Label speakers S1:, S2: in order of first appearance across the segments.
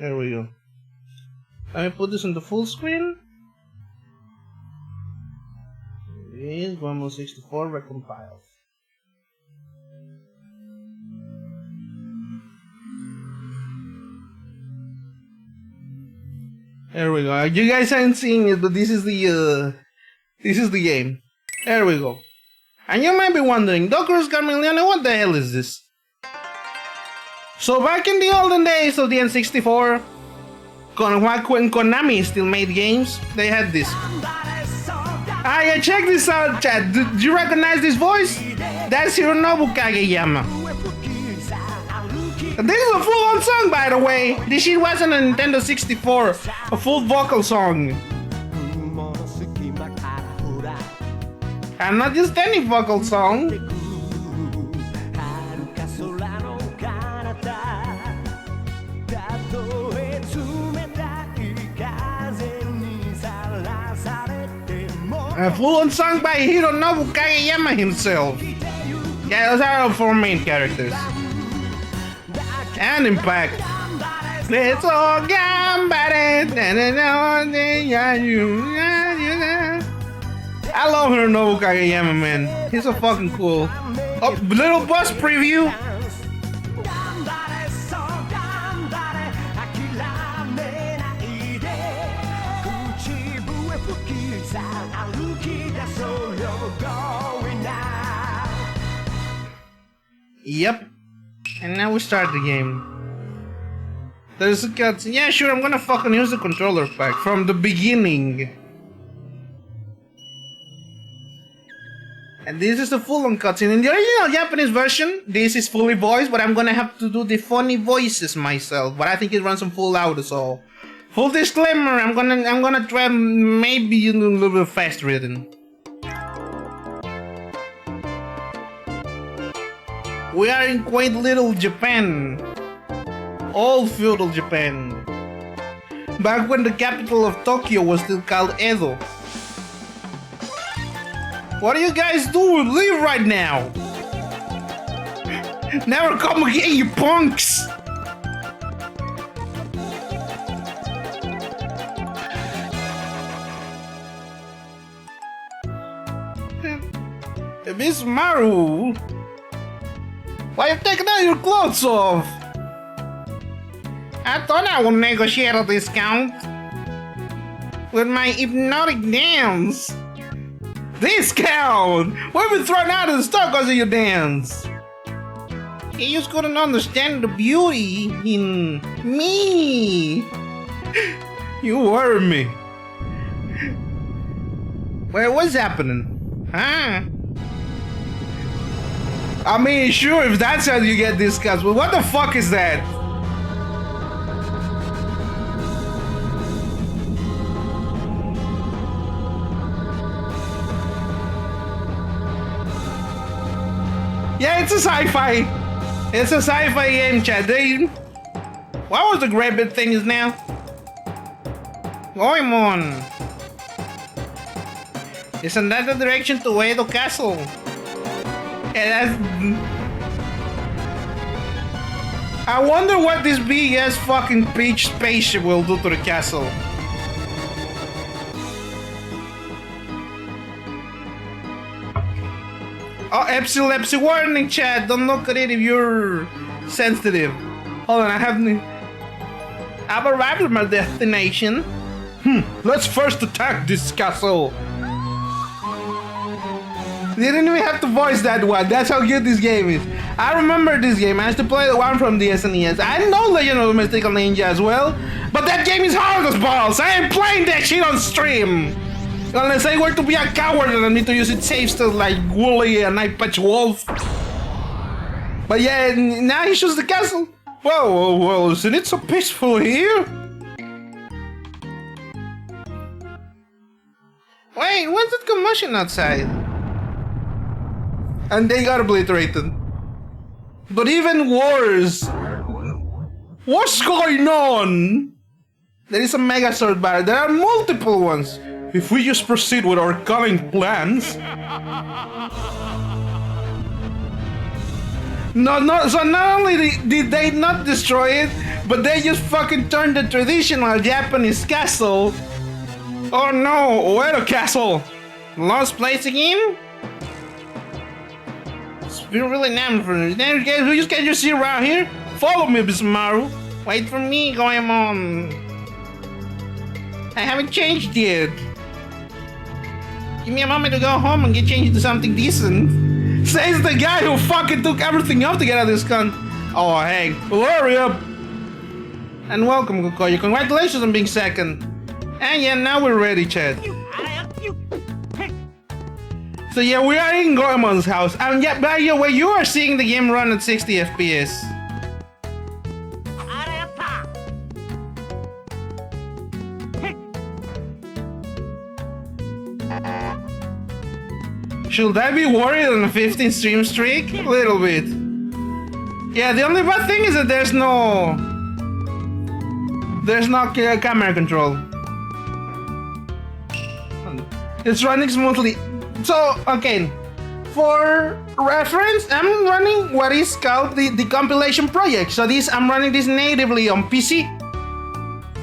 S1: There we go. Let me put this on the full screen. Here it is, Goemon 64 recompiled. There we go. You guys aren't seeing it, but this is the game. There we go. And you might be wondering, Doctor's Carmelione, what the hell is this? So back in the olden days of the N64, when Konami still made games, they had this. Ah, check this out, chat. Do you recognize this voice? That's Hironobu Kageyama. This is a full-on song, by the way. This shit wasn't a Nintendo 64, a full vocal song. And not just any vocal song. A full-on song by Hironobu Kageyama himself. Yeah, those are our four main characters. And Impact. Let's all gambare. I love Hironobu Kageyama, man. He's so fucking cool. Oh, little boss preview. Yep. And now we start the game. There's a cutscene. Yeah, sure, I'm gonna fucking use the controller pack from the beginning. And this is the full-on cutscene. In the original Japanese version, this is fully voiced, but I'm gonna have to do the funny voices myself. But I think it runs on full audio, so full disclaimer, I'm gonna try maybe a little bit fast written. We are in quaint little Japan. Old feudal Japan. Back when the capital of Tokyo was still called Edo. What do you guys do? Leave right now! Never come again, you punks! Miss Maru! Why you taking all your clothes off? I thought I would negotiate a discount with my hypnotic dance. Discount! We've been thrown out of the store because of your dance. You just couldn't understand the beauty in me. You were me. Wait, what's happening? Huh? I mean, sure, if that's how you get discussed, but what the fuck is that? Yeah, it's a sci-fi. It's a sci-fi game, chat. What was the great big thing is now? Goemon. It's in that direction to Edo Castle. Yeah, I wonder what this big ass fucking peach spaceship will do to the castle. Oh, epilepsy warning, chat. Don't look at it if you're sensitive. Hold on, I've arrived at my destination. Let's first attack this castle. They didn't even have to voice that one. That's how good this game is. I remember this game. I used to play the one from the SNES. I know Legend of the Mystical Ninja as well, but that game is hard as balls. I ain't playing that shit on stream. Unless I were to be a coward and I need to use it safe stuff like Wooly and Night Patch Wolf. But yeah, now he shoots the castle. Well, isn't it so peaceful here? Wait, what's that commotion outside? And they got obliterated. But even worse. What's going on? There is a Megazord bar. There are multiple ones. If we just proceed with our cunning plans. No. So not only did they not destroy it, but they just fucking turned the traditional Japanese castle. Oh no, Oedo Castle. Lost place again? It's been really named for it. We just can't just sit around here. Follow me, Bismaru. Wait for me, Goemon. I haven't changed yet. Give me a moment to go home and get changed to something decent. Says the guy who fucking took everything up to get out of this con. Oh, hey, hurry up. And welcome, Kokoyo. Congratulations on being second. And yeah, now we're ready, Chad. So yeah, we are in Goemon's house. And yeah, by the way, you are seeing the game run at 60 FPS. Should I be worried on a 15 stream streak? A little bit. Yeah, the only bad thing is that there's no camera control. It's running smoothly. So, okay, for reference, I'm running what is called the compilation project. So I'm running this natively on PC.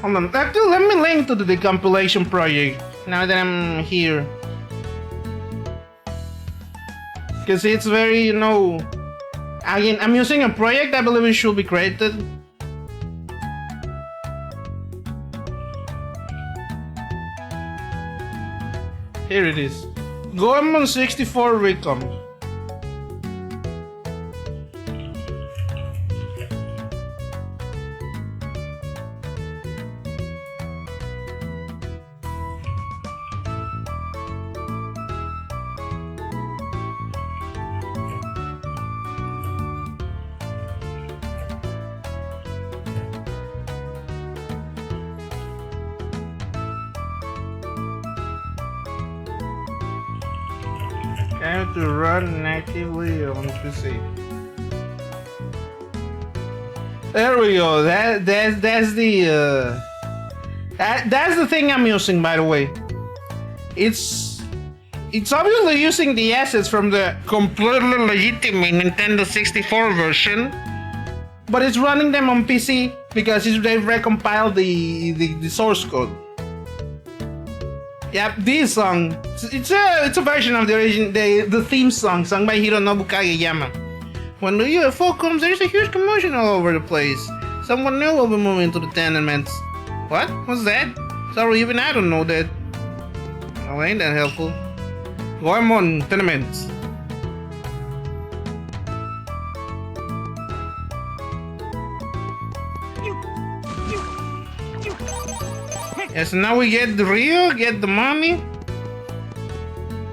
S1: Hold on, actually, let me link to the compilation project now that I'm here. Because it's very, you know, again, I'm using a project I believe it should be created. Here it is. Goemon 64 Recon. I have to run natively on PC. There we go. That's the thing I'm using, by the way. It's obviously using the assets from the completely legitimate Nintendo 64 version, but it's running them on PC because they've recompiled the source code. Yep, this song, it's a version of the theme song sung by Hironobu Kageyama. When the UFO comes, there's a huge commotion all over the place. Someone new will be moving to the tenements. What? What's that? Sorry, even I don't know that. Oh, ain't that helpful. Goemon tenements. Yeah, so now we get the Rio, get the money.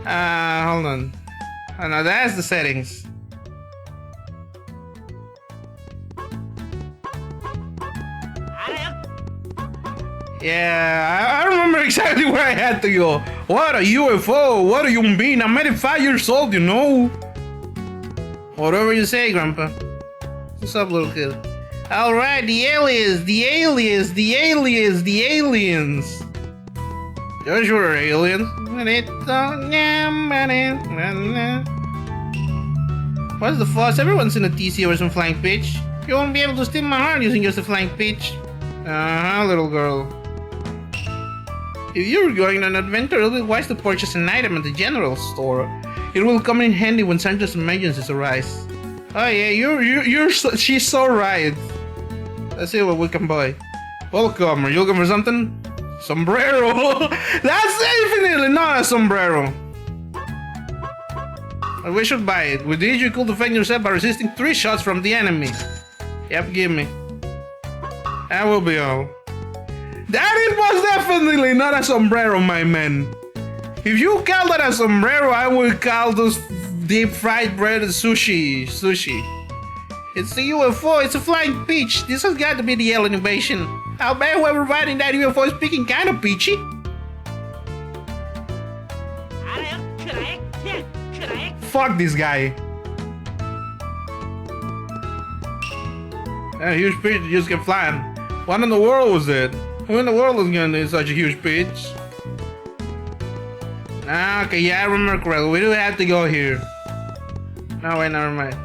S1: Hold on. Oh, no, that's the settings. Yeah, I remember exactly where I had to go. What a UFO, what do you mean? I'm 85 years old, you know. Whatever you say, Grandpa. What's up, little kid? Alright, the aliens. You're sure aliens. What's the fuss? Everyone's in a TC over some flying pitch. You won't be able to steal my heart using just a flying pitch. Little girl. If you're going on an adventure, it'll be wise to purchase an item at the general store. It will come in handy when such emergencies arise. Oh yeah, she's so right. Let's see what we can buy. Welcome, are you looking for something? Sombrero! That's definitely not a sombrero! But we should buy it. With this you could defend yourself by resisting 3 shots from the enemy. Yep, give me. That will be all. That it was definitely not a sombrero, my man. If you call that a sombrero, I will call those deep fried bread sushi. It's the UFO, it's a flying peach. This has got to be the alien invasion. I'll bet whoever riding that UFO is speaking kind of peachy. Fuck this guy. A huge peach just kept flying. What in the world was it? Who in the world is gonna do such a huge peach? Okay, yeah, I remember correctly. We do have to go here. No, wait, never mind.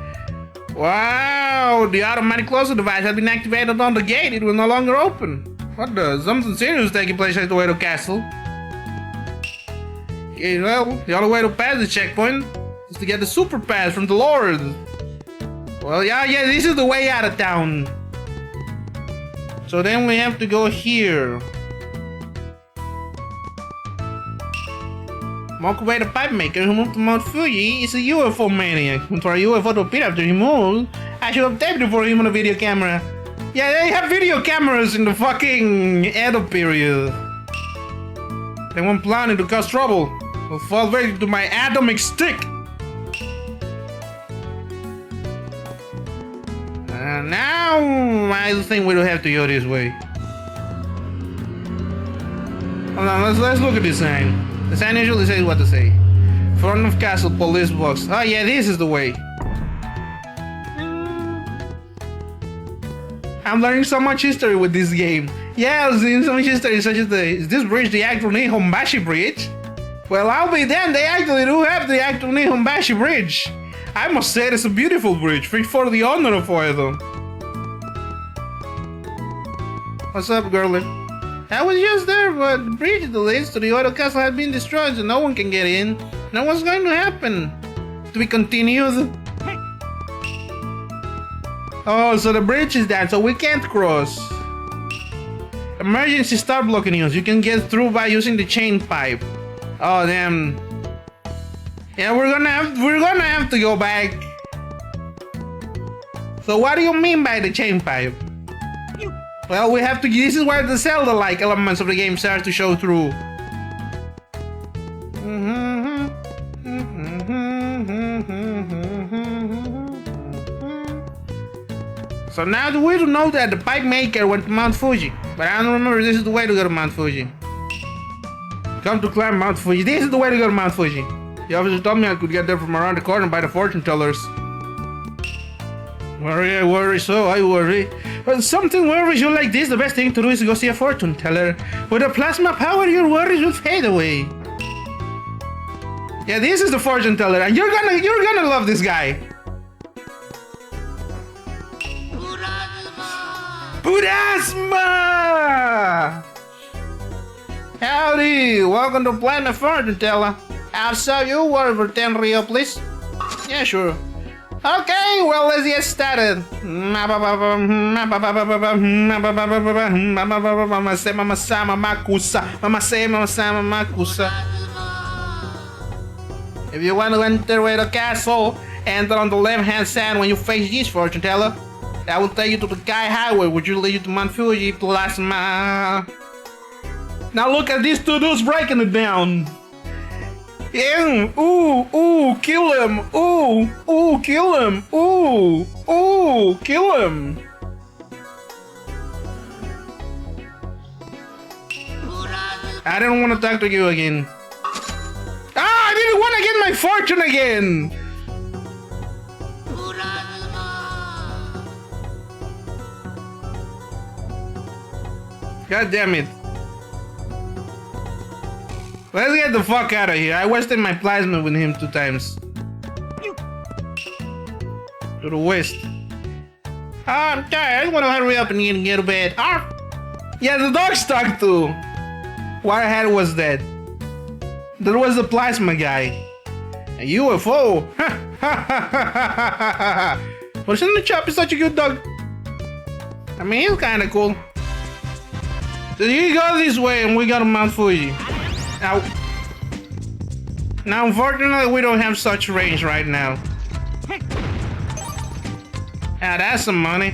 S1: Wow, the automatic closing device has been activated on the gate. It will no longer open. What the? Something serious is taking place at the Wado Castle. Okay, well, the only way to pass the checkpoint is to get the super pass from the Lord. Well, yeah, this is the way out of town. So then we have to go here. Mokuway the pipe maker who moved to Mount Fuji is a UFO maniac. And for a UFO to appear after he moved, I should have taped it for him on a video camera. Yeah, they have video cameras in the fucking Edo period. They weren't planning to cause trouble. Will fall victim to my atomic stick. Now I think we don't have to go this way. Hold on, let's look at this sign. The sign usually says what to say. Front of castle, police box. Oh yeah, this is the way. I'm learning so much history with this game. Yeah, I was learning so much history, such as is this bridge the actual Nihonbashi Bridge? Well, I'll be damned, they actually do have the actual Nihonbashi Bridge. I must say it's a beautiful bridge, fit for the honor of Oedo. What's up, girlie? I was just there, but the bridge that leads to the Oedo Castle has been destroyed, so no one can get in. Now what's going to happen? To be continued? Oh, so the bridge is down, so we can't cross. Emergency start blocking use. You can get through by using the chain pipe. Oh damn. Yeah, we're gonna have to go back. So what do you mean by the chain pipe? Well, we have to. This is where the Zelda-like elements of the game start to show through. So now we do know that the pipe maker went to Mount Fuji, but I don't remember this is the way to go to Mount Fuji. Come to climb Mount Fuji. This is the way to go to Mount Fuji. The officer told me I could get there from around the corner by the fortune tellers. Worry, I worry, so I worry. When something worries you like this, the best thing to do is to go see a fortune teller. With a plasma power, your worries will fade away. Yeah, this is the fortune teller, and you're gonna love this guy. Budasma! Howdy, welcome to Planet Fortune Teller. I'll sell you worry for 10 Rio, please. Yeah, sure. Okay, well, let's get started. If you want to enter the castle, enter on the left-hand side when you face this fortune teller. That will take you to the Kai Highway, which will lead you to Mount Fuji Plasma. Now look at these two dudes breaking it down. Yeah, ooh, kill him. Ooh, kill him. Ooh, kill him. I didn't want to talk to you again. I didn't want to get my fortune again. God damn it. Let's get the fuck out of here. I wasted my plasma with him 2 times. To the west. I'm tired. I just want to hurry up and get to bed. Yeah, the dog's stuck too. What head was that? That was the plasma guy. A UFO. But shouldn't the chop is such a good dog? I mean, he's kind of cool. So you go this way and we go to Mount Fuji. Now, unfortunately, we don't have such range right now. Ah, that's some money.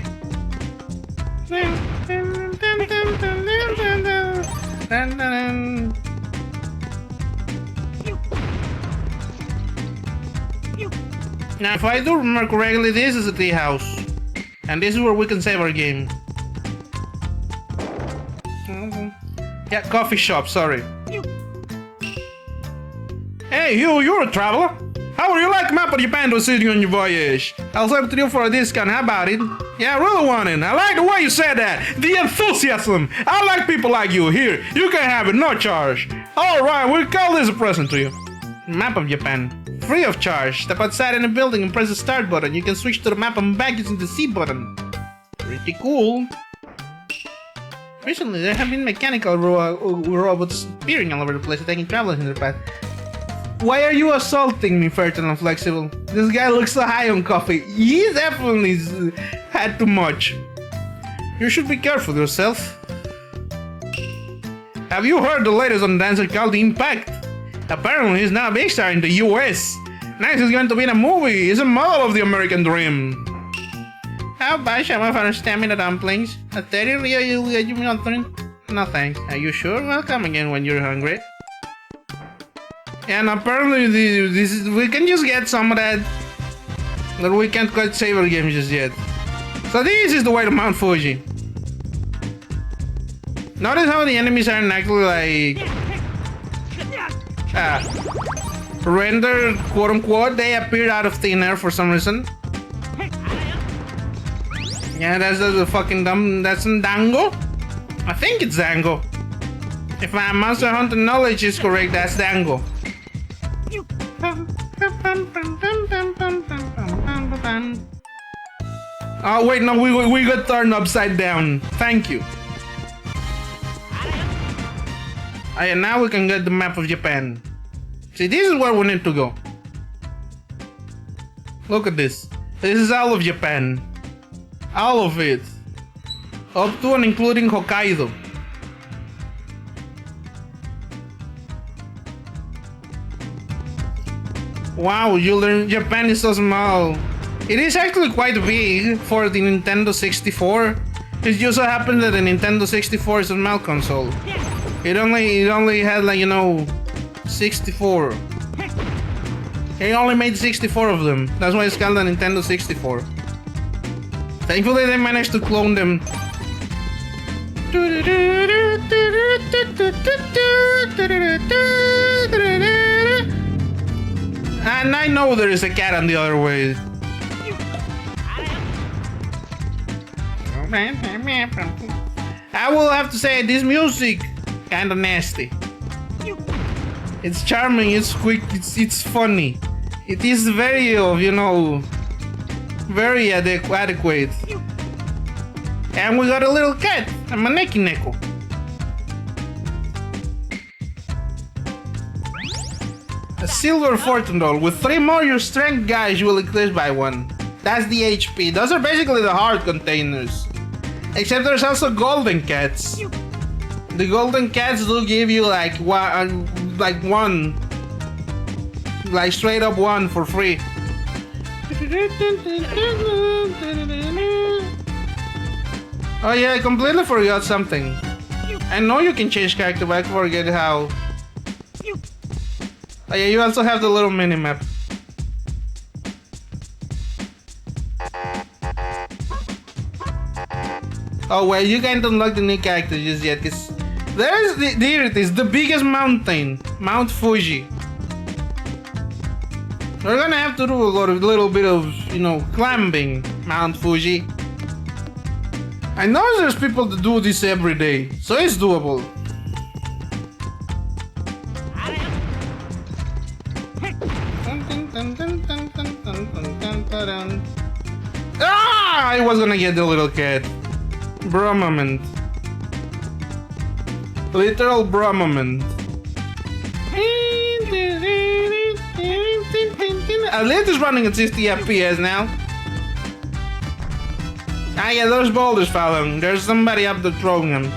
S1: Now, if I do remember correctly, this is a tea house. And this is where we can save our game. Yeah, coffee shop, sorry. Hey, you're a traveler. How would you like a map of Japan to assist you on your voyage? I'll sell it to you for a discount, how about it? Yeah, I really want it. I like the way you said that. The enthusiasm. I like people like you. Here, you can have it, no charge. Alright, we'll call this a present to you. Map of Japan. Free of charge. Step outside in a building and press the start button. You can switch to the map and back using the C button. Pretty cool. Recently, there have been mechanical robots appearing all over the place, taking travelers in their path. Why are you assaulting me, Fertile and Flexible? This guy looks so high on coffee. He definitely had too much. You should be careful yourself. Have you heard the latest on dancer called Impact? Apparently, he's now a big star in the US. Next, he's going to be in a movie. He's a model of the American dream. How about some of our stamina dumplings? A teddy you No thanks. Are you sure? Well, come again when you're hungry. And apparently, we can just get some of that. But we can't quite save our game just yet. So this is the way to Mount Fuji. Notice how the enemies aren't actually like rendered, quote unquote. They appeared out of thin air for some reason. Yeah, that's the fucking dumb. That's Dango. I think it's Dango. If my Monster Hunter knowledge is correct, that's Dango. Oh wait, no, we got turned upside down. Thank you. And now we can get the map of Japan. See, this is where we need to go. Look at this. This is all of Japan. All of it. Up to and including Hokkaido. Wow, you learn Japan is so small. It is actually quite big for the Nintendo 64. It just so happens that the Nintendo 64 is a small console. It only had, like, 64. It only made 64 of them. That's why it's called the Nintendo 64. Thankfully they managed to clone them. And I know there is a cat on the other way. I will have to say this music kinda nasty. It's charming, it's quick, it's funny. It is very very adequate. And we got a little cat, a Maneki Neko. A silver fortune doll. With 3 more your strength guys, you will eclipse by 1. That's the HP. Those are basically the heart containers. Except there's also golden cats. The golden cats do give you like one, like straight up 1 for free. Oh yeah, I completely forgot something. I know you can change character, but I forget how. Oh yeah, you also have the little mini-map. Oh well, you can't unlock the new character just yet, cause there it is, the biggest mountain, Mount Fuji. We're gonna have to do a little bit of, climbing Mount Fuji. I know there's people that do this every day, so it's doable. Ah! I was gonna get the little cat. Bro moment. Literal bro moment. At least it's running at 60 FPS now. Ah yeah, those boulders following. There's somebody up there throwing them.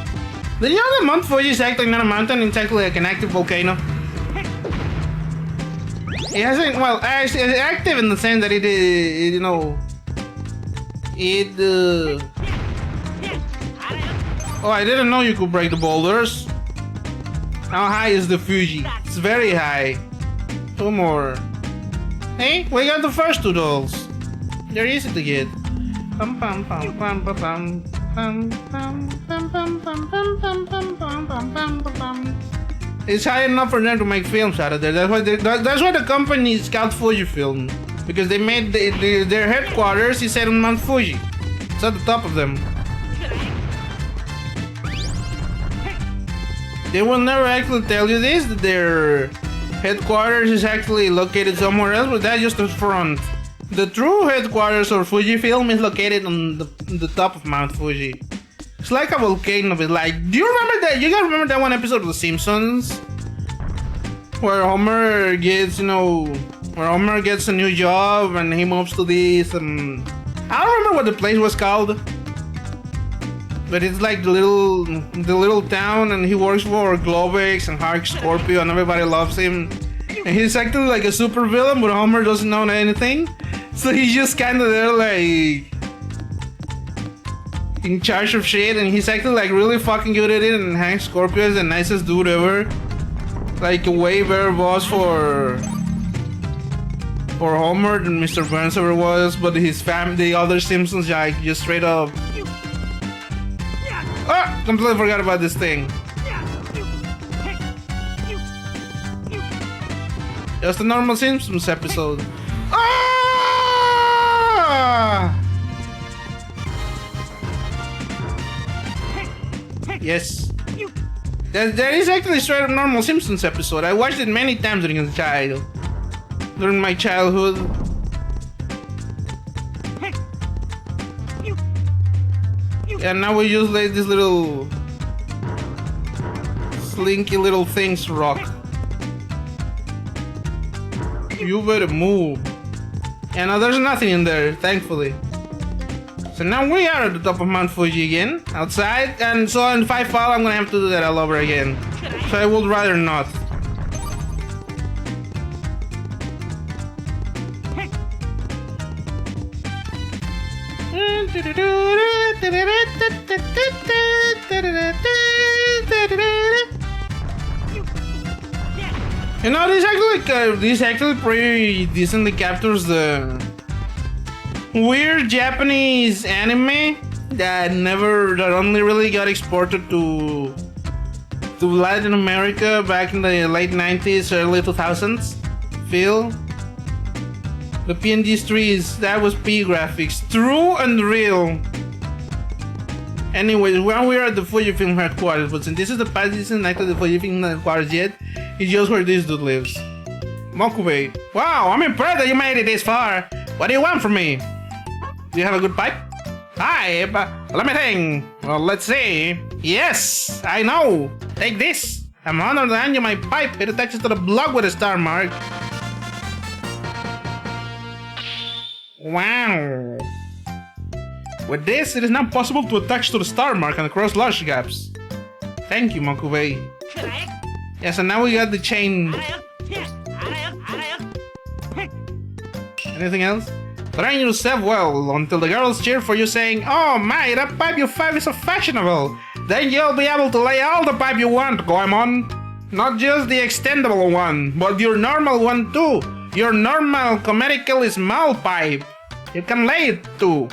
S1: Did you know that Mount Fuji is actually not a mountain, it's actually like an active volcano? It hasn't, well, it's active in the sense that Oh, I didn't know you could break the boulders. How high is the Fuji? It's very high. 2 more. Hey, we got the first 2 dolls. They're easy to get. It's high enough for them to make films out of there. That's why the company is called Fujifilm, because they made their headquarters is set on Mount Fuji. It's at the top of them. They will never actually tell you this, that headquarters is actually located somewhere else, but that's just the front. The true headquarters of Fujifilm is located on the top of Mount Fuji. It's like a volcano, but like, do you remember that? You guys remember that one episode of The Simpsons? Where Homer gets, where Homer gets a new job and he moves to this, I don't remember what the place was called. But it's like the little town, and he works for Globex and Hark Scorpio, and everybody loves him. And he's acting like a super villain, but Homer doesn't know anything. So he's just kind of there, like, in charge of shit, and he's acting like really fucking good at it. And Hank Scorpio is the nicest dude ever, like a way better boss for Homer than Mr. Burns ever was. But his the other Simpsons, like, just straight up. Oh, completely forgot about this thing. Just a normal Simpsons episode. Ah! Yes. That is actually straight up normal Simpsons episode. I watched it many times during my childhood. And now we just let these little slinky little things rock. You better move. And now there's nothing in there, thankfully. So now we are at the top of Mount Fuji again, outside, and so if I fall, I'm gonna have to do that all over again. So I would rather not. This actually pretty decently captures the weird Japanese anime that only really got exported to Latin America back in the late 90s, early 2000s. Feel the PNG streets, that was P graphics, true and real. Anyways, when we are at the Fujifilm headquarters, but since this is the past, this isn't actually the Fujifilm headquarters yet. It's just where this dude lives. Mokube. Wow, I'm impressed that you made it this far. What do you want from me? Do you have a good pipe? Hi, but let me think. Well, let's see. Yes, I know. Take this. I'm honored to hand you my pipe. It attaches to the block with a star mark. Wow. With this, it is now possible to attach to the star mark and cross large gaps. Thank you, Mokube. Yeah, so now we got the chain. Anything else? Train yourself well until the girls cheer for you saying, "Oh my, that pipe you find is so fashionable." Then you'll be able to lay all the pipe you want, Goemon. Not just the extendable one, but your normal one too. Your normal comedically small pipe. You can lay it too.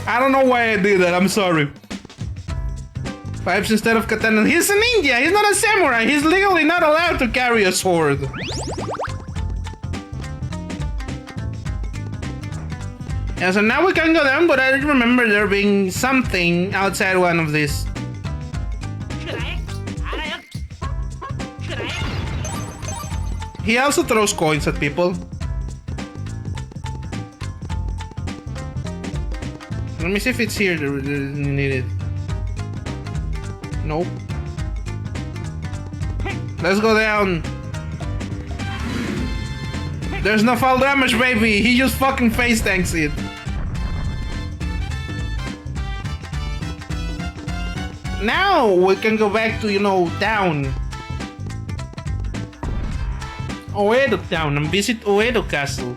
S1: I don't know why I did that, I'm sorry. Pipes instead of katana. He's a ninja, he's not a samurai. He's legally not allowed to carry a sword. Yeah, so now we can go down, but I remember there being something outside one of these. He also throws coins at people. Let me see if it's here needed. Nope. Let's go down. There's no fall damage, baby. He just fucking face tanks it. Now we can go back to, town. Oedo town and visit Oedo Castle.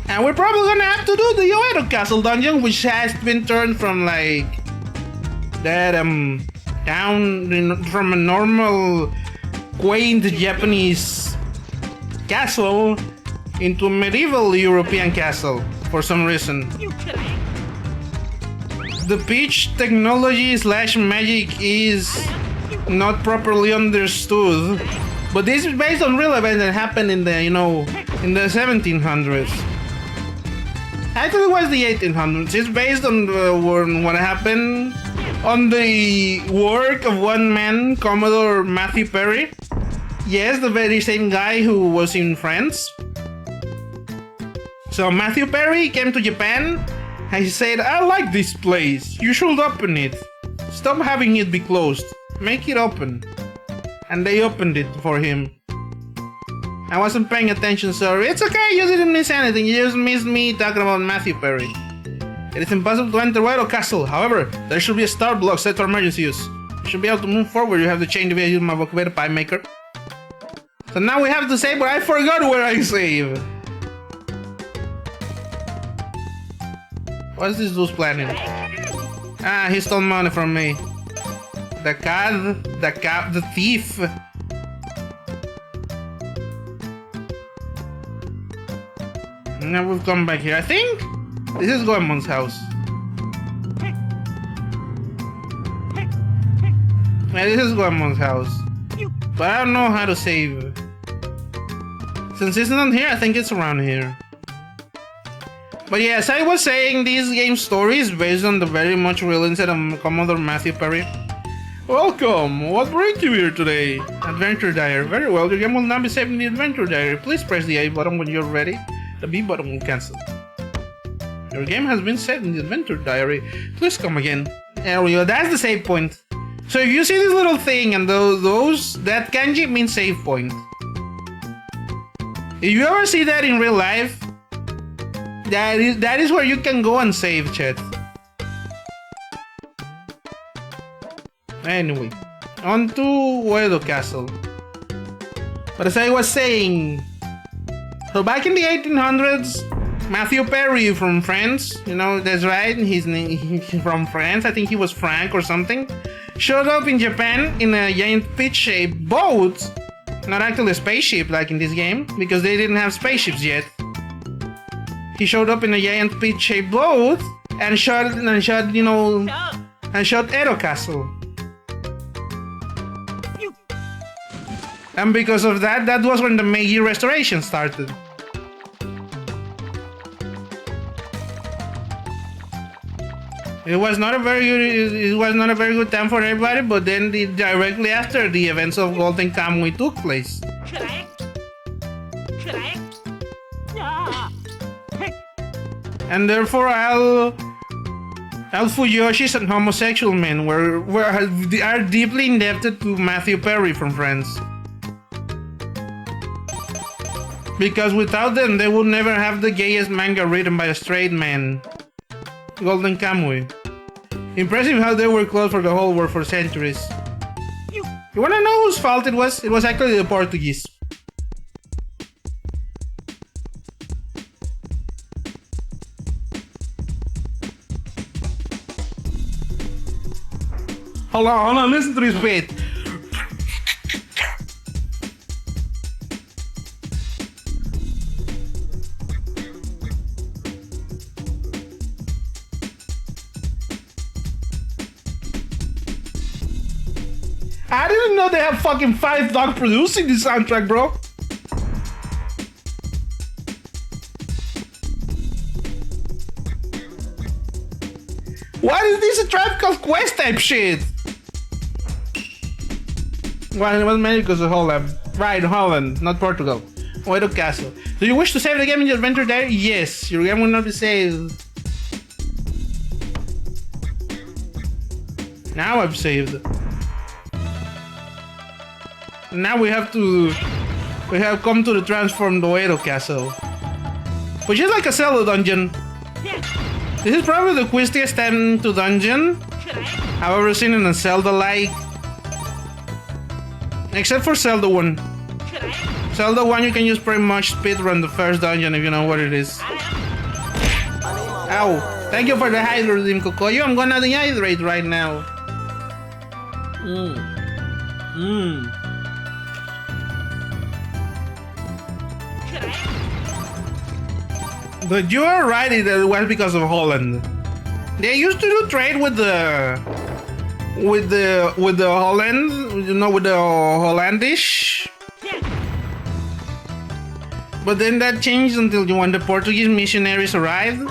S1: And we're probably gonna have to do the Oedo Castle dungeon, which has been turned from like that down from a normal quaint Japanese castle into a medieval European castle for some reason. The peach technology / magic is not properly understood, But this is based on real events that happened in the, in the 1700s. Actually, it was the 1800s. It's based on what happened on the work of one man, Commodore Matthew Perry. Yes, the very same guy who was in France. So Matthew Perry came to Japan and he said, I like this place. You should open it. Stop having it be closed. Make it open. And they opened it for him. I wasn't paying attention, sorry. It's okay, you didn't miss anything. You just missed me talking about Matthew Perry. It is impossible to enter Wado Castle. However, there should be a start block set for emergency use. You should be able to move forward. You have to change the way I use my vocabulary pie maker. So now we have to save, but I forgot where I save. What's this dude planning? Ah, he stole money from me. The thief. Now we've come back here. I think this is Goemon's house. Yeah, this is Goemon's house. But I don't know how to save. Since it's not here, I think it's around here. But yes, I was saying this game's story is based on the very much real incident of Commodore Matthew Perry. Welcome! What brings you here today? Adventure Diary. Very well, your game will now be saved in the Adventure Diary. Please press the A button when you're ready. The B button will cancel. Your game has been saved in the Adventure Diary. Please come again. There we go, that's the save point. So if you see this little thing and that kanji means save point. If you ever see that in real life, that is where you can go and save, chat. Anyway, on to Wado Castle. But as I was saying, so back in the 1800s, Matthew Perry from France, that's right, he's from France, I think he was Frank or something, showed up in Japan in a giant pit-shaped boat, not actually a spaceship like in this game, because they didn't have spaceships yet. He showed up in a giant pit-shaped boat and shot Edo Castle. And because of that was when the Meiji Restoration started. It was not a very good time for everybody, but then directly after the events of Golden Kamuy took place. And therefore, all Fuyoshi's and homosexual men are deeply indebted to Matthew Perry from France. Because without them, they would never have the gayest manga written by a straight man. Golden Kamuy. Impressive how they were closed for the whole world for centuries. You wanna know whose fault it was? It was actually the Portuguese. Hold on, listen to this bit. I didn't know they have fucking 5 Dog producing this soundtrack, bro. Why is this a Tribe Called Quest type shit? Well, it was mainly because of Holland. Right, Holland, not Portugal. Wado Castle. Do you wish to save the game in your Adventure Diary? Yes, your game will not be saved. Now I've saved. Now we have come to the transformed Wado Castle, which is like a Zelda dungeon. This is probably the quickest end to dungeon I've ever seen in a Zelda-like. Except for Zelda 1. Zelda 1 you can just pretty much speedrun the first dungeon if you know what it is. Ow! Thank you for the hydrate, Dim Kokoyo. I'm gonna dehydrate right now. But you are right, it was because of Holland. They used to do trade with the Holland, with the Hollandish But then that changed until when the Portuguese missionaries arrived.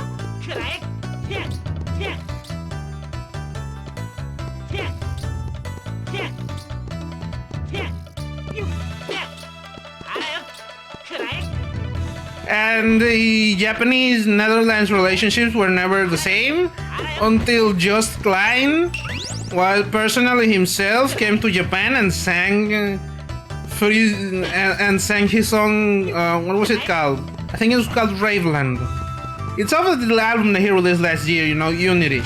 S1: And the Japanese-Netherlands relationships were never the same until Just Klein, while personally himself, came to Japan and sang his song. What was it called? I think it was called Raveland. It's off of the album that he released last year, you know, Unity.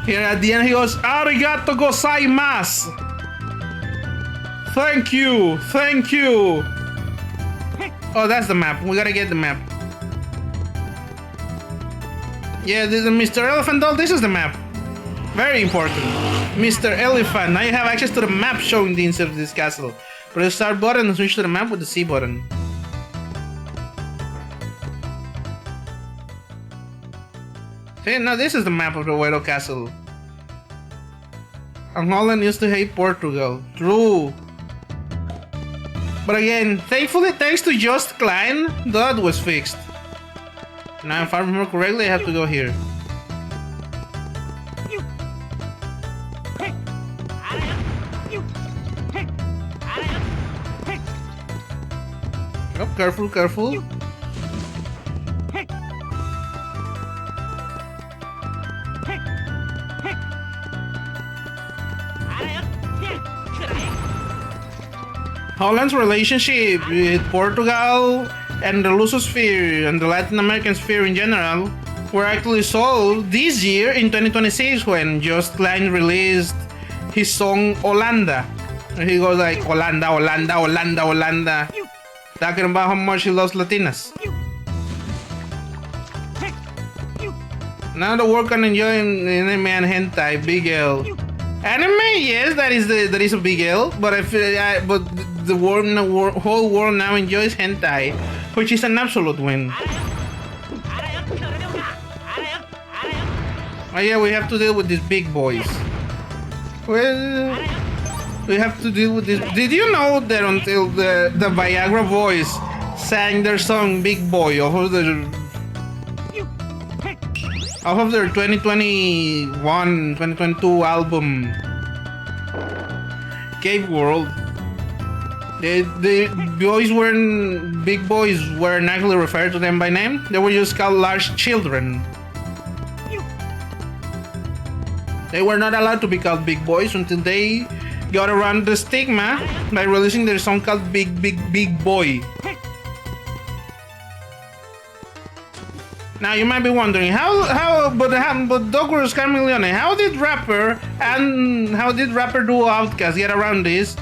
S1: Here at the end he goes, "Arigato gozaimasu." Thank you, thank you. Oh, that's the map. We gotta get the map. Yeah, this is Mr. Elephant doll. This is the map. Very important. Mr. Elephant. Now you have access to the map showing the inside of this castle. Press the start button and switch to the map with the C button. See, now this is the map of the Wedo Castle. And Holland used to hate Portugal. True. But again, thankfully, thanks to Just Klein, that was fixed. Now, if I remember correctly, I have to go here. Oh, careful, careful. Holland's relationship with Portugal and the Lusosphere and the Latin American sphere in general were actually solved this year in 2026 when Just Klein released his song Holanda. And he goes like Holanda, Holanda, Holanda, Holanda, talking about how much he loves Latinas. Now the world can enjoy anime and hentai, big L. Anime, yes, that is a big L, but I feel but the whole world now enjoys hentai, which is an absolute win. Oh yeah, we have to deal with these big boys. Well, we have to deal with this. Did you know that until the Viagra Boys sang their song "Big Boy" off of their 2021-2022 album Cave World, the boys weren't big boys weren't actually referred to them by name. They were just called large children. They were not allowed to be called big boys until they got around the stigma by releasing their song called Big Boy. Now you might be wondering but Douglas Carmiglione, how did rapper duo Outkast get around this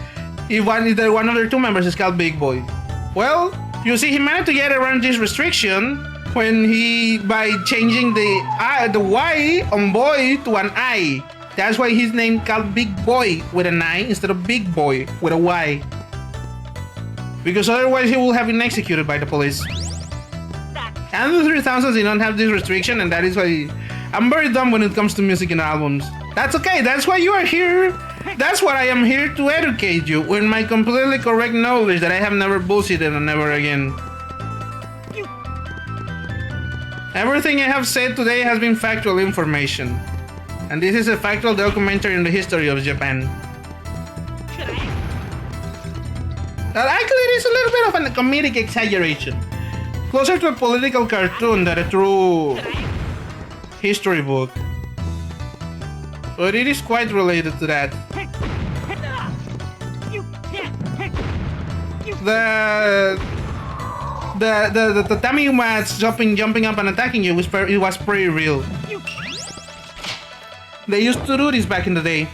S1: if one of their two members is called Big Boy? Well, you see, he managed to get around this restriction by changing the Y on boy to an I. That's why his name called Big Boy with an I instead of Big Boy with a Y. Because otherwise he will have been executed by the police. And the 3000s they don't have this restriction, and that is why I'm very dumb when it comes to music and albums. That's okay, that's why you are here. That's what I am here to educate you with my completely correct knowledge that I have never bullshitted and never again. Everything I have said today has been factual information. And this is a factual documentary in the history of Japan. Actually, it is a little bit of a comedic exaggeration. Closer to a political cartoon than a true history book. But it is quite related to that. The tatami mats jumping up and attacking you it was pretty real. They used to do this back in the day.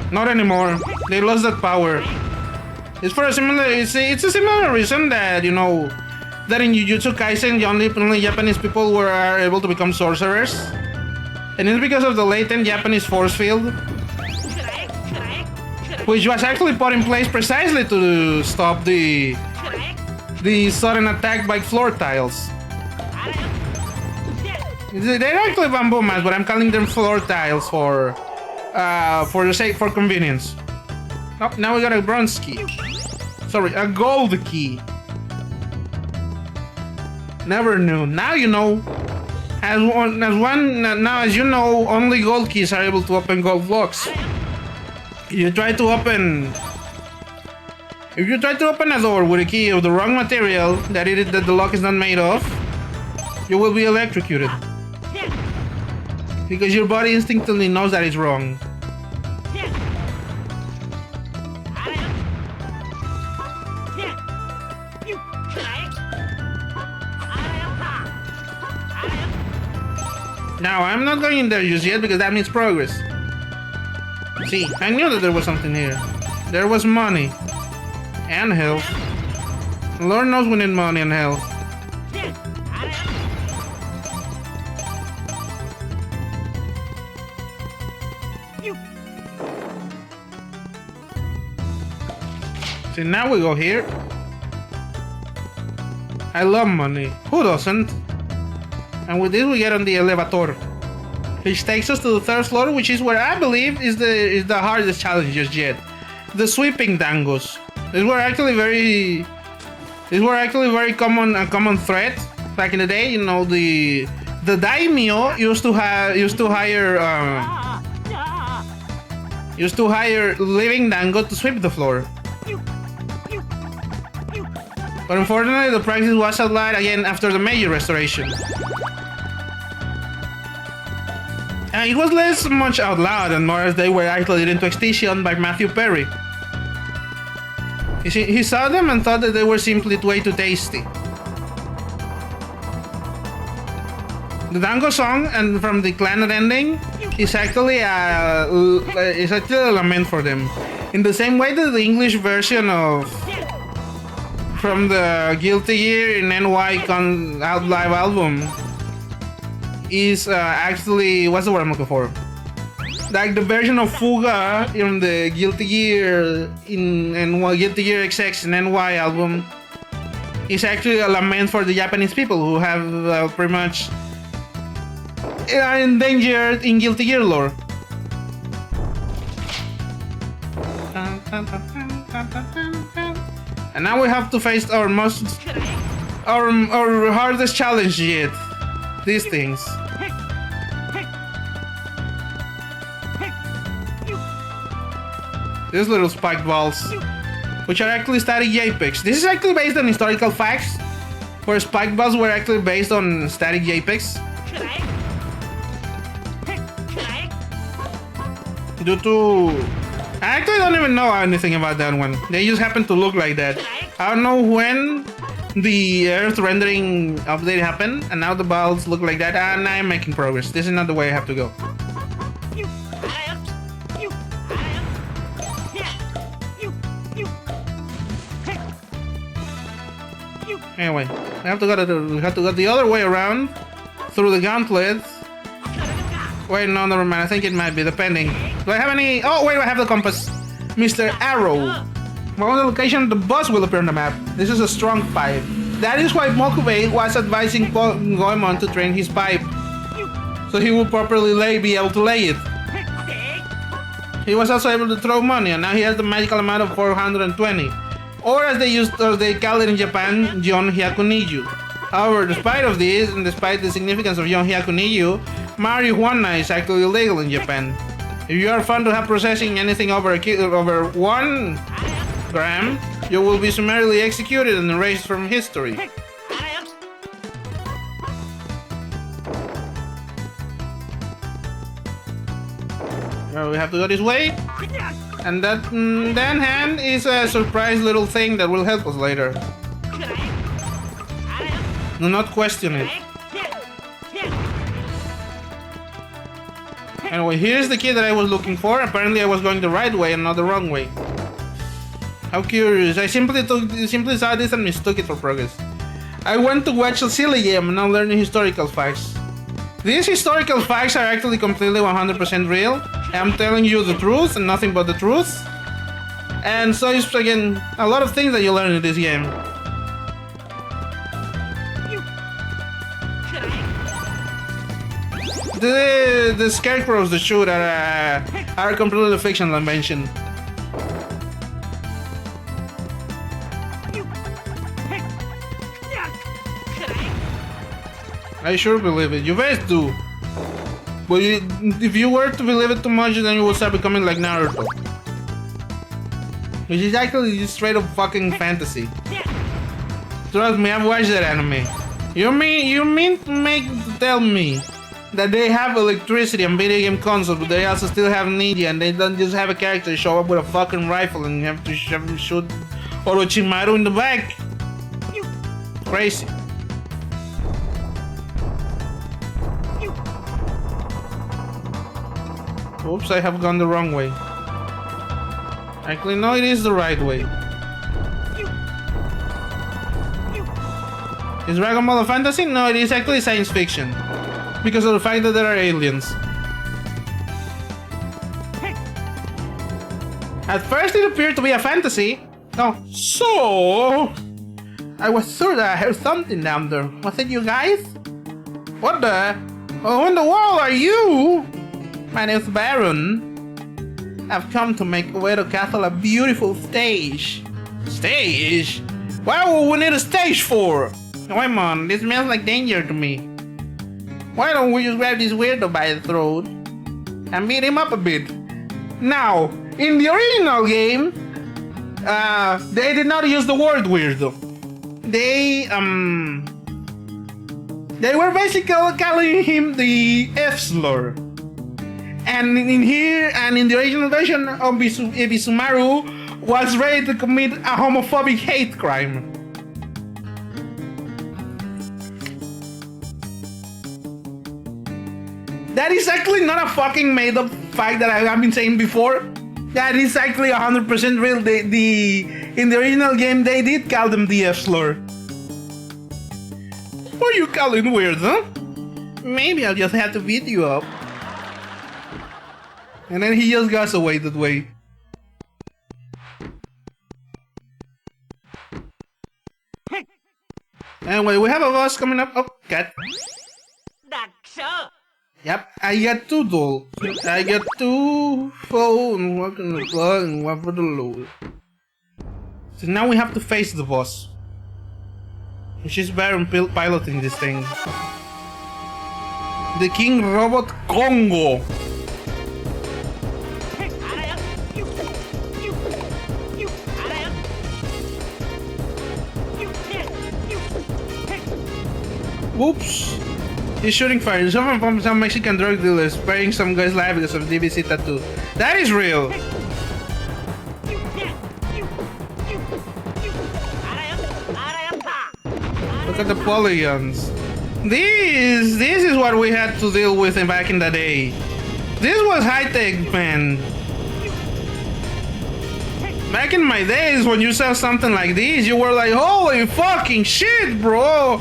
S1: Not anymore. They lost that power. It's a similar reason that, you know, that in Jujutsu Kaisen only Japanese people were able to become sorcerers. And it's because of the latent Japanese force field, which was actually put in place precisely to stop the the sudden attack by floor tiles. They're actually bamboo mats, but I'm calling them floor tiles for the sake for convenience. Oh, now we got a bronze key. Sorry, a gold key. Never knew. Now you know. As you know, only gold keys are able to open gold locks. If you try to open a door with a key of the wrong material that the lock is not made of, you will be electrocuted. Because your body instinctively knows that it's wrong. Now, I'm not going in there just yet because that means progress. See, I knew that there was something here. There was money. And health. Lord knows we need money and health. See, now we go here. I love money. Who doesn't? And with this we get on the elevator, which takes us to the third floor, which is where I believe is the hardest challenge just yet. The sweeping dangos. These were actually very common threat back in the day. You know, the daimyo used to hire living dango to sweep the floor. But unfortunately, the practice was outlawed again after the Meiji Restoration. And it was less much outlawed and more as they were actually into extinction by Matthew Perry. He saw them and thought that they were simply way too tasty. The Dango song and from the Clannad ending is actually a lament for them. In the same way that the English version of from the Guilty Gear in NY live album is actually, what's the word I'm looking for? Like the version of Fuga in the Guilty Gear Guilty Gear XX in NY album is actually a lament for the Japanese people who have pretty much endangered in Guilty Gear lore. And now we have to face our hardest challenge yet. These things. These little spiked balls, which are actually static JPEGs. This is actually based on historical facts, where spiked balls were actually based on static JPEGs. Due to... I actually don't even know anything about that one. They just happen to look like that. I don't know when the Earth rendering update happened, and now the balls look like that, and I'm making progress. This is not the way I have to go. Anyway, we have to go the other way around through the gauntlet. Wait, no, never mind. I think it might be, depending. Do I have any? Oh, wait, I have the compass. Mr. Arrow. On the location of the boss will appear on the map. This is a strong pipe. That is why Mokubei was advising Goemon to train his pipe, so he would properly be able to lay it. He was also able to throw money, and now he has the magical amount of 420. Or as they call it in Japan, Yon Hyakuniju. However, despite of this, and despite the significance of Yon Hyakuniju, marijuana is actually illegal in Japan. If you are found to have possessing anything over 1 gram, you will be summarily executed and erased from history. We have to go this way. And that then hand is a surprise little thing that will help us later. Do not question it. Anyway, here's the key that I was looking for. Apparently I was going the right way and not the wrong way. How curious. I simply saw this and mistook it for progress. I went to watch a silly game and now learning historical facts. These historical facts are actually completely 100% real. I'm telling you the truth and nothing but the truth. And so it's again a lot of things that you learn in this game. The scarecrows, the shoot are completely fictional, I mentioned. I sure believe it. You guys do. But if you were to believe it too much, then you will start becoming like Naruto. Which is actually just straight up fucking fantasy. Trust me, I've watched that anime. You mean to tell me that they have electricity and video game consoles, but they also still have ninja, and they don't just have a character show up with a fucking rifle and you have to shoot Orochimaru in the back? Crazy. Oops, I have gone the wrong way. Actually, no, it is the right way. Is Dragon Ball a fantasy? No, it is actually science fiction. Because of the fact that there are aliens. At first it appeared to be a fantasy. Oh, so... I was sure that I heard something down there. Was it you guys? What the? Oh, who in the world are you? My name's Baron. I've come to make Uedo Castle a beautiful stage. Stage? What would we need a stage for? Come on, this smells like danger to me. Why don't we just grab this weirdo by the throat and beat him up a bit? Now, in the original game, they did not use the word weirdo. They were basically calling him the F-slur. And in here, and in the original version of Ibisumaru, was ready to commit a homophobic hate crime. That is actually not a fucking made up fact that I have been saying before. That is actually 100% real. In the original game, they did call them the F-slur. What are you calling weird, huh? Maybe I'll just have to beat you up. And then he just goes away that way. Anyway, we have a boss coming up. Oh, cat. Yep, I got 2 dolls. I got 2 phone, one in the plug and one for the load. So now we have to face the boss. Which is Baron piloting this thing. The King Robot Congo. Whoops! He's shooting fire. Someone from some Mexican drug dealer spraying some guy's life because of DBC tattoo. That is real! Look at the polygons. This is what we had to deal with back in the day. This was high-tech, man. Back in my days, when you saw something like this, you were like, holy fucking shit, bro!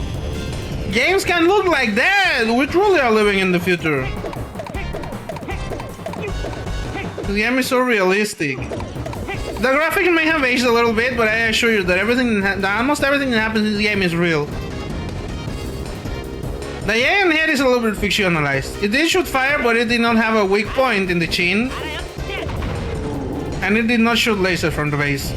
S1: Games can look like that! We truly are living in the future. The game is so realistic. The graphics may have aged a little bit, but I assure you that almost everything that happens in the game is real. The alien head is a little bit fictionalized. It did shoot fire, but it did not have a weak point in the chin. And it did not shoot lasers from the base.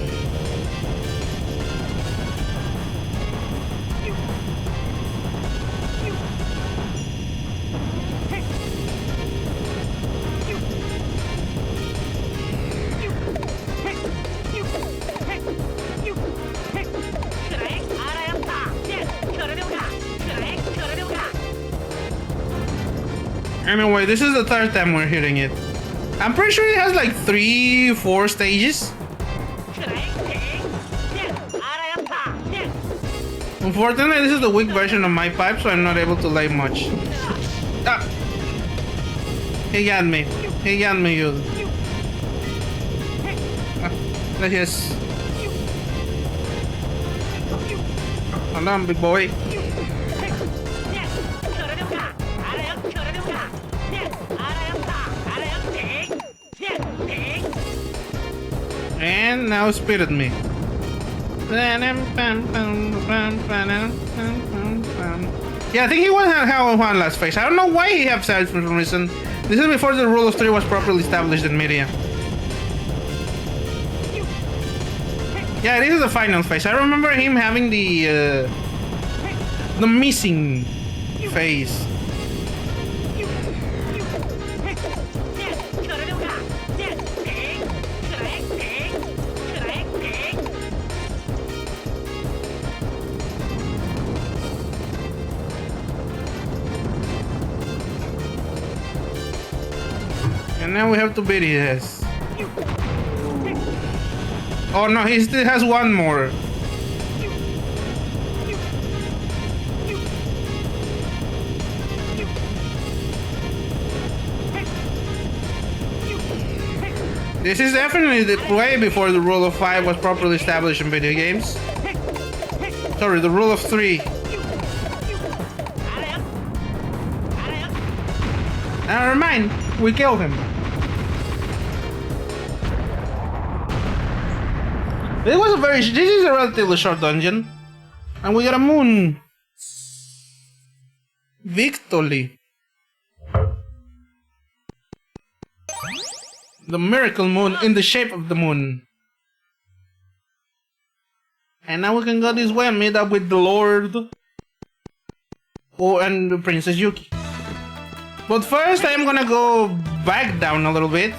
S1: Anyway, this is the 3rd time we're hitting it. I'm pretty sure it has like 3-4 stages. Unfortunately, this is the weak version of my pipe, so I'm not able to lay much. Ah! He got me. He got me, you. Gracias. Hold on, big boy. And now spirit me. Yeah, I think he had one last phase. I don't know why he had sides for some reason. This is before the rule of 3 was properly established in media. Yeah, this is the final phase. I remember him having the missing phase. And now we have to beat his. Oh no, he still has one more. This is definitely the way before the rule of 5 was properly established in video games. Sorry, the rule of 3. Never mind, we killed him. This is a relatively short dungeon. And we got a moon. Victory. The miracle moon in the shape of the moon. And now we can go this way and meet up with the Lord. Oh, and the Princess Yuki. But first I am gonna go back down a little bit.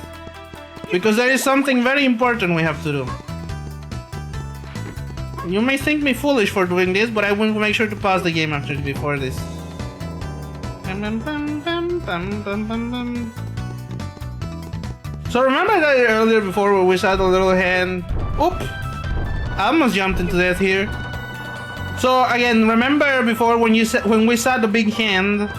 S1: Because there is something very important we have to do. You may think me foolish for doing this, but I will make sure to pause the game before this. So remember that earlier before where we saw the little hand? Oop! I almost jumped into death here. So again, remember before when we saw the big hand?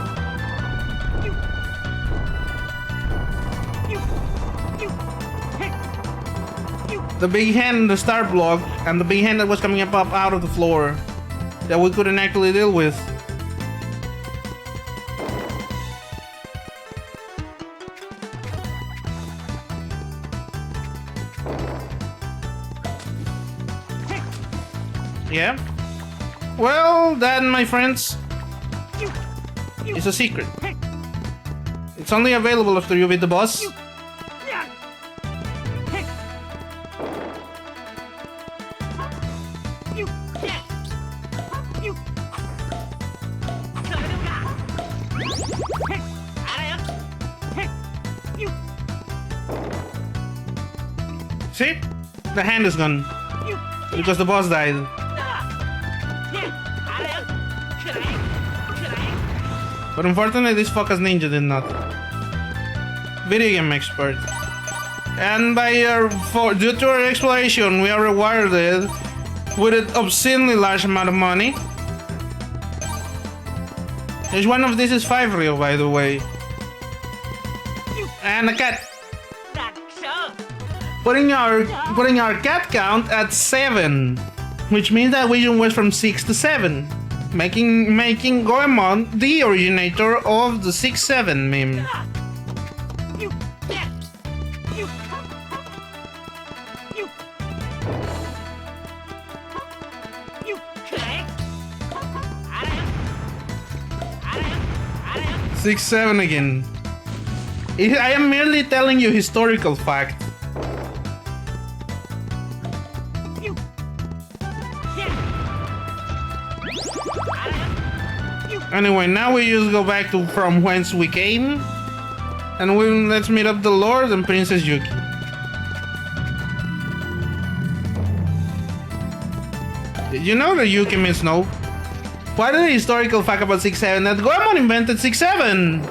S1: The big hand, the start block, and the big hand that was coming up out of the floor that we couldn't actually deal with. Yeah? Well, that, my friends, is a secret. It's only available after you beat the boss. See? The hand is gone. Because the boss died. But unfortunately this fucker's ninja did not. Video game expert. And due to our exploration, we are rewarded with an obscenely large amount of money. Each one of these is 5 real, by the way. And a cat. Putting our cat count at 7, which means that we went from 6 to 7, making Goemon the originator of the 6-7 meme. Six, 7 again. I am merely telling you historical fact. Anyway, now we just go back to from whence we came, and let's meet up the Lord and Princess Yuki. Did you know that Yuki means no? What is the historical fact about 6-7? That Goemon invented 6-7!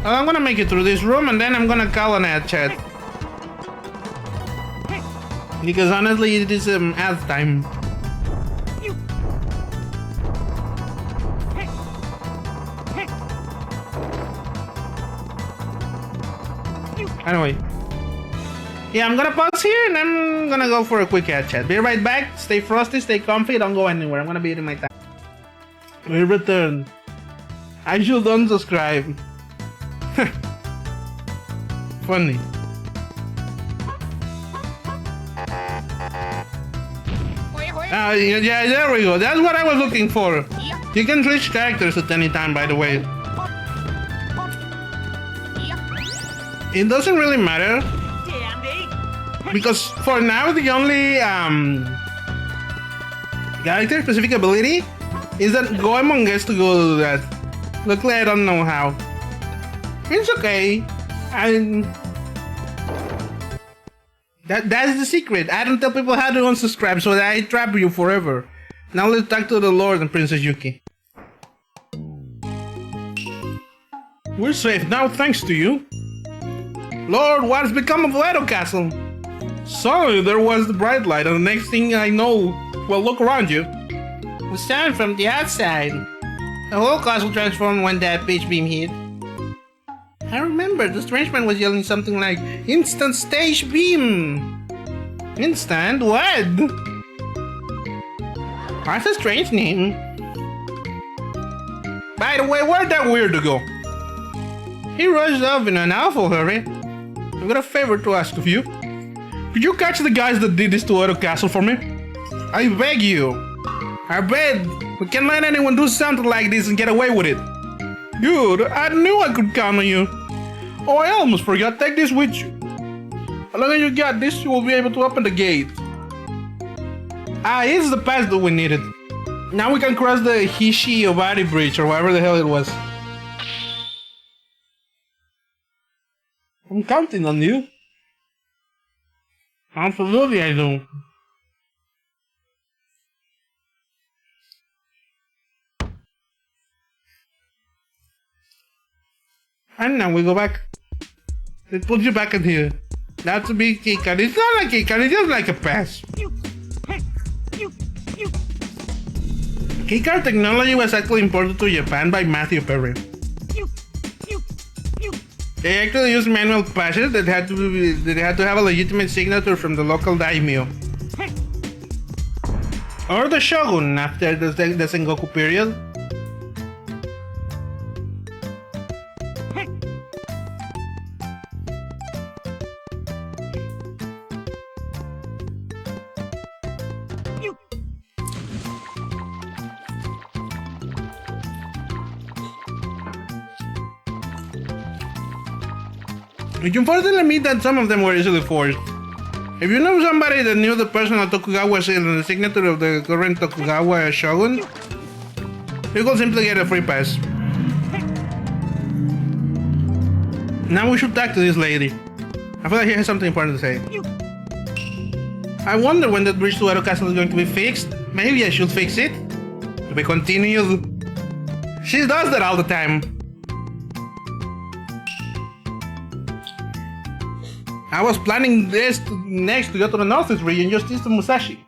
S1: Well, I'm gonna make it through this room and then I'm gonna call an ad chat. Because honestly, it is ad time. Anyway. Yeah, I'm gonna pause here and I'm gonna go for a quick ad chat. Be right back. Stay frosty, stay comfy, don't go anywhere. I'm gonna be eating my time. We return. I should unsubscribe. Funny. Yeah, there we go. That's what I was looking for. You can switch characters at any time, by the way. It doesn't really matter. Because for now, the only character-specific ability is that Goemon gets to go do that. Luckily, I don't know how. It's okay. That's the secret. I don't tell people how to unsubscribe, so I trap you forever. Now let's talk to the Lord and Princess Yuki. We're safe now, thanks to you. Lord, what has become of Edo Castle? Suddenly there was the bright light, and the next thing I know, well, look around you. The sound from the outside. The whole castle transformed when that pitch beam hit. I remember the strange man was yelling something like, "Instant stage beam!" Instant what? That's a strange name. By the way, where'd that weirdo go? He rushed off in an awful hurry. I've got a favor to ask of you. Could you catch the guys that did this to Edo Castle for me? I beg you. I bet we can't let anyone do something like this and get away with it. Good, I knew I could count on you. Oh, I almost forgot. Take this with you. As long as you got this, you will be able to open the gate. It's the pass that we needed. Now we can cross the Hishi-Obari Bridge, or whatever the hell it was. I'm counting on you. Absolutely I do. And now we go back. It puts you back in here. That's a big keycard. It's not a keycard, it's just like a pass. Keycard technology was actually imported to Japan by Matthew Perry. They actually used manual passes that had to have a legitimate signature from the local daimyo. Or the shogun after the Sengoku period. You unfortunately meet that some of them were easily forged. If you know somebody that knew the personal Tokugawa seal and the signature of the current Tokugawa shogun, you could simply get a free pass. Now we should talk to this lady. I feel like she has something important to say. I wonder when that bridge to Edo Castle is going to be fixed. Maybe I should fix it? To be continued. She does that all the time. I was planning this next to go to the northeast region just east of Musashi,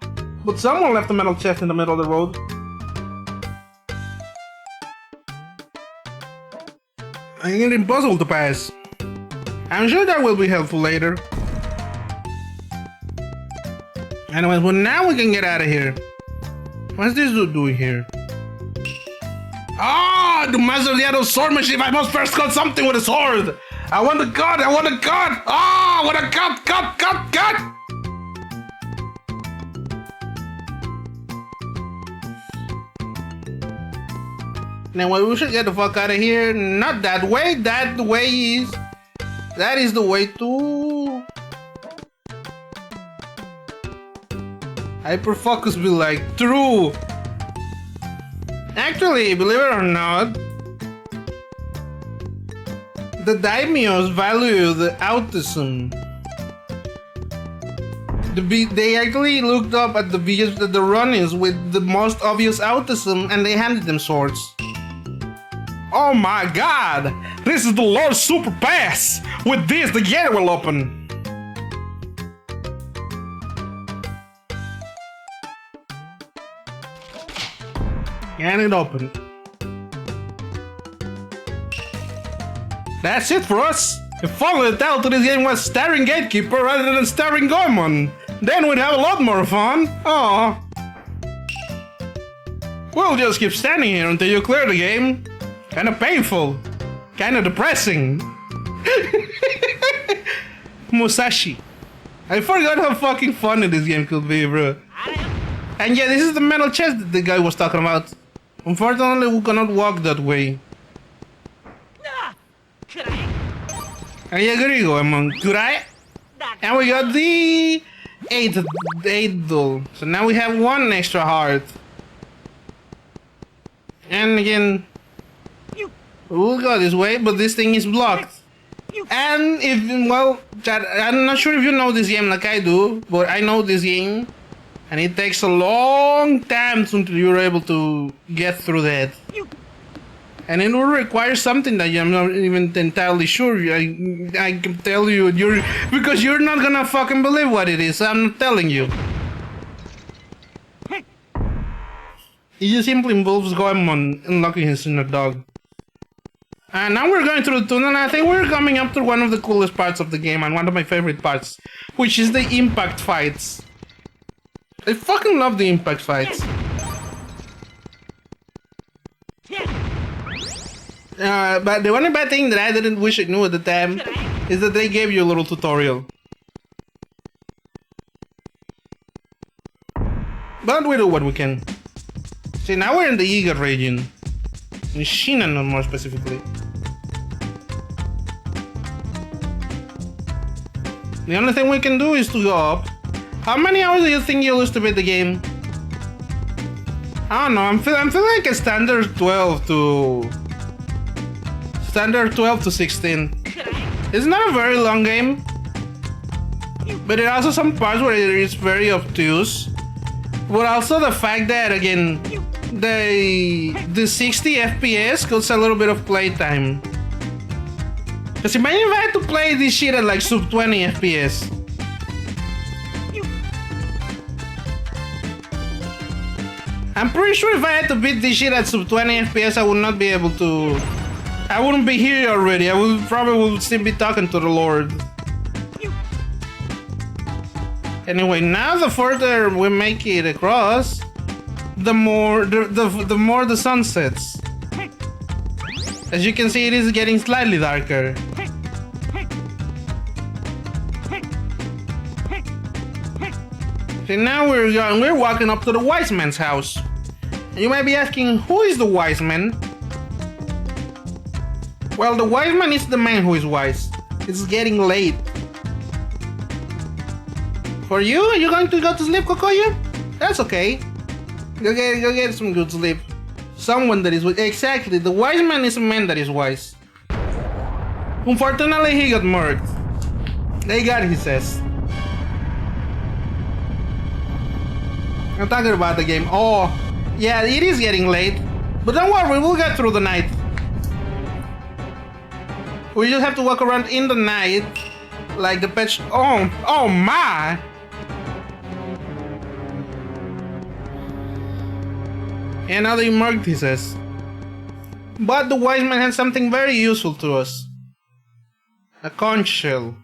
S1: but someone left a metal chest in the middle of the road. I think it's impossible to pass. I'm sure that will be helpful later. Anyways, well now we can get out of here. What's this dude doing here? Ah, the master of the Edo swordmanship! I must first cut something with a sword! I want a cut! I want a cut! Ah, I want a cut! Now we should get the fuck out of here. Not that way. That is the way to hyperfocus be like true. Actually, believe it or not, the daimyos value the autism. They actually looked up at the videos that the run-ins with the most obvious autism and they handed them swords. Oh my god! This is the Lord's Super Pass! With this, the gate will open! And it opened. That's it for us! If finally the title to this game was Starring Gatekeeper rather than Starring Goemon, then we'd have a lot more fun! Aww. We'll just keep standing here until you clear the game. Kinda painful. Kinda depressing. Musashi. I forgot how fucking funny this game could be, bro. And yeah, this is the metal chest that the guy was talking about. Unfortunately, we cannot walk that way. I agree, Goemon. Could I? And we got the eighth doll. So now we have one extra heart. And again, we'll go this way, but this thing is blocked. And if, well, I'm not sure if you know this game like I do, but I know this game. And it takes a long time until you're able to get through that. And it will require something that I'm not even entirely sure. I can tell you, because you're not gonna fucking believe what it is. I'm not telling you. It just simply involves Goemon unlocking his inner dog. And now we're going through the tunnel, and I think we're coming up to one of the coolest parts of the game, and one of my favorite parts, which is the impact fights. I fucking love the impact fights. But the only bad thing that I didn't wish I knew at the time is that they gave you a little tutorial. But we do what we can. See, now we're in the Eager region. In Shinan, more specifically. The only thing we can do is to go up. How many hours do you think you'll lose to beat the game? I don't know, I'm feeling like a standard 12 to 16. It's not a very long game, but it also some parts where it is very obtuse. But also the fact that, again, the 60 FPS costs a little bit of playtime. Cause imagine if I had to play this shit at like sub 20 FPS. I'm pretty sure if I had to beat this shit at sub 20 FPS, I would not be able to. I wouldn't be here already. I would probably still be talking to the Lord. Anyway, now the further we make it across, the more the sun sets. As you can see, it is getting slightly darker. So now we're walking up to the wise man's house. You might be asking, who is the wise man? Well, the wise man is the man who is wise. It's getting late. For you? Are you going to go to sleep, Kokoyo? That's okay. Go get some good sleep. Someone that is wise. Exactly, the wise man is a man that is wise. Unfortunately, he got murked. They got, he says. I'm talking about the game. Oh, yeah, it is getting late. But don't worry, we'll get through the night. We just have to walk around in the night like the pet. Oh my! And now they marked, he says. But the wise man has something very useful to us. A conch shell.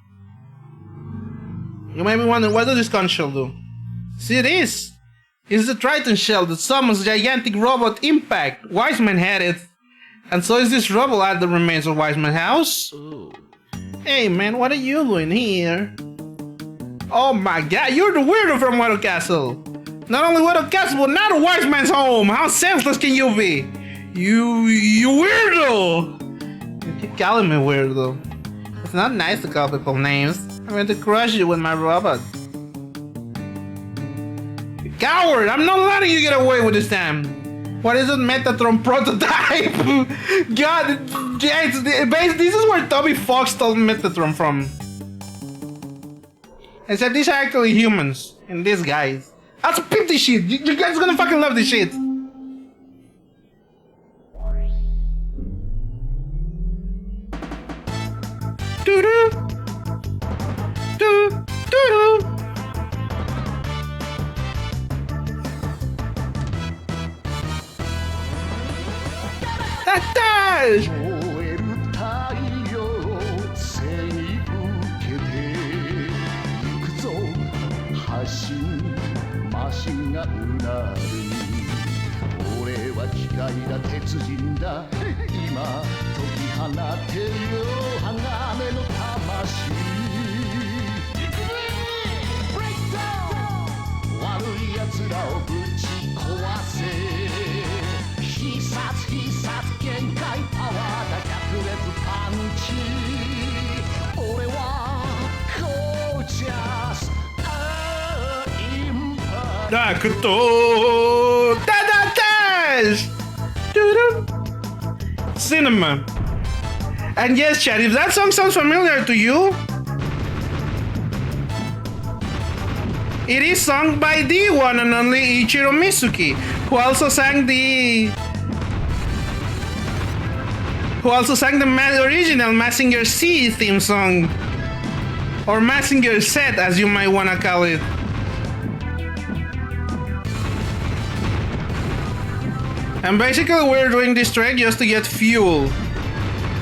S1: You might be wondering, what does this conch shell do? See, it is. It's the Triton shell that summons gigantic robot Impact. Wise man had it. And so is this rubble at the remains of Wise Man's house. Ooh. Hey man, what are you doing here? Oh my god, you're the weirdo from Water Castle. Not only Water Castle, but now the Wise Man's home. How senseless can you be? You weirdo. You keep calling me weirdo. It's not nice to call people names. I'm going to crush you with my robot. You coward! I'm not letting you get away with this time. What is it, Metatron prototype? God, yeah, this is where Toby Fox stole Metatron from. Except these are actually humans, and these guys. Let's peep this shit. You guys are gonna fucking love this shit. Doo-doo. Doo-doo. Doo-doo. Dash! Dakuto! Tadatash! Cinema. And yes, chat, if that song sounds familiar to you, it is sung by the one and only Ichiro Mizuki, who also sang the original Mazinger Z theme song, or Mazinger Z, as you might wanna call it. And basically we're doing this track just to get fuel.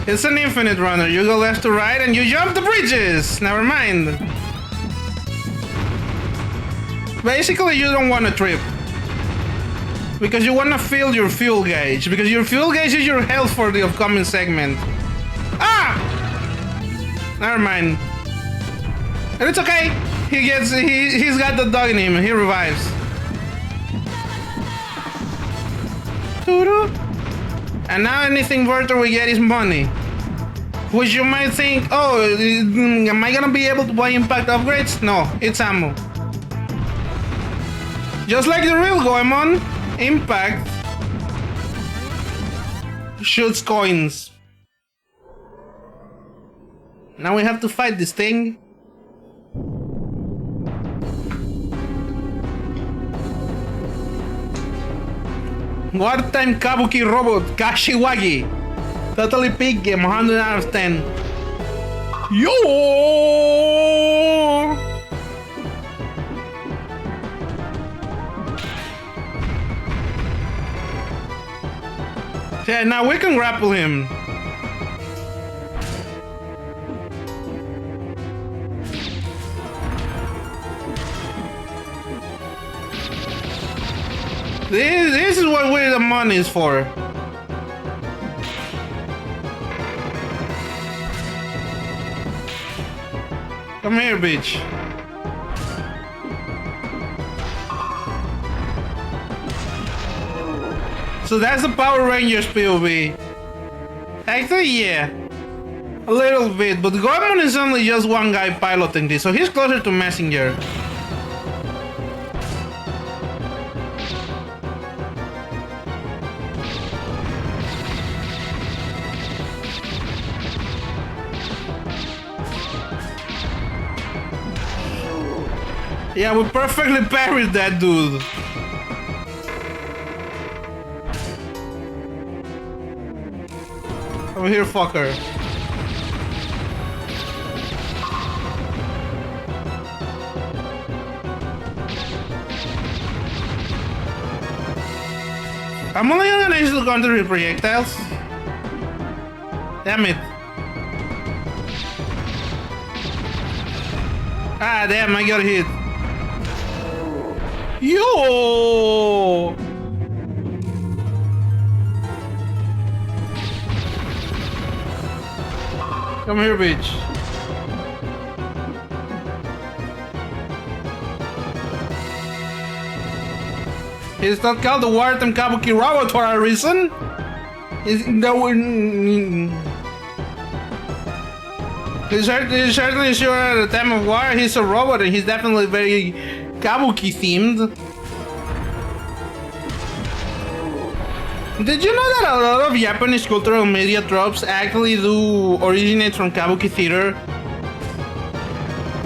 S1: It's an infinite runner. You go left to right and you jump the bridges. Never mind. Basically you don't want to trip, because you want to fill your fuel gauge, because your fuel gauge is your health for the upcoming segment. Ah! Never mind. And it's okay. He's got the dog in him. He revives. And now anything further we get is money, which you might think, oh, am I gonna be able to buy impact upgrades? No, it's ammo. Just like the real Goemon, impact shoots coins. Now we have to fight this thing. Wartime Kabuki Robot Kashiwagi. Totally peak game, 100 out of 10. Yo! Yeah, now we can grapple him. This is what the money is for. Come here, bitch. So that's the Power Rangers POV. Actually, yeah. A little bit, but Goemon is only just one guy piloting this, so he's closer to Messenger. Yeah, we perfectly parried that dude. Over here, fucker. I'm only gonna use the counter projectiles. Damn it. Ah, damn, I got hit. Yo! Come here, bitch. He's not called the Wartime Kabuki Robot for a reason. He's certainly sure at the time of war he's a robot, and he's definitely very Kabuki themed. Did you know that a lot of Japanese cultural media tropes actually do originate from Kabuki theater?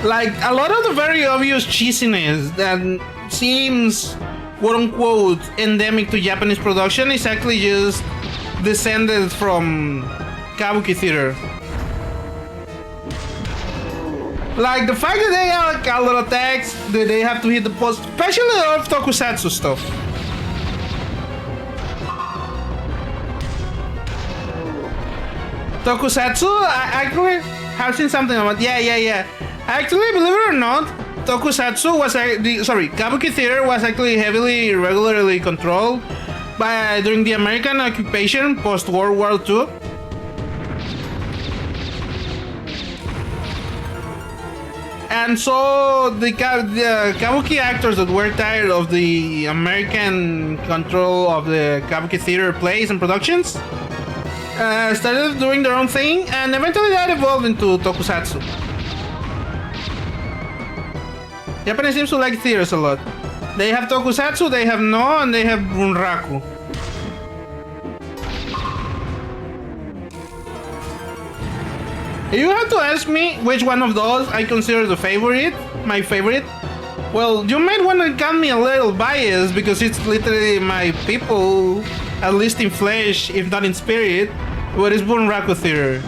S1: Like, a lot of the very obvious cheesiness that seems quote-unquote endemic to Japanese production is actually just descended from Kabuki theater. Like, the fact that they have like, a lot of text, that they have to hit the post, especially a lot of tokusatsu stuff. Tokusatsu, I actually have seen something about, yeah. Actually, believe it or not, Tokusatsu was, Kabuki theater was actually heavily, regularly controlled during the American occupation post-World War II. And so the Kabuki actors that were tired of the American control of the Kabuki theater plays and productions started doing their own thing, and eventually that evolved into Tokusatsu. Japanese seems to like theaters a lot. They have Tokusatsu, they have No, and they have Bunraku. If you have to ask me which one of those I consider the favorite, my favorite, well, you might want to count me a little biased because it's literally my people, at least in flesh, if not in spirit, but it's Bunraku Theater.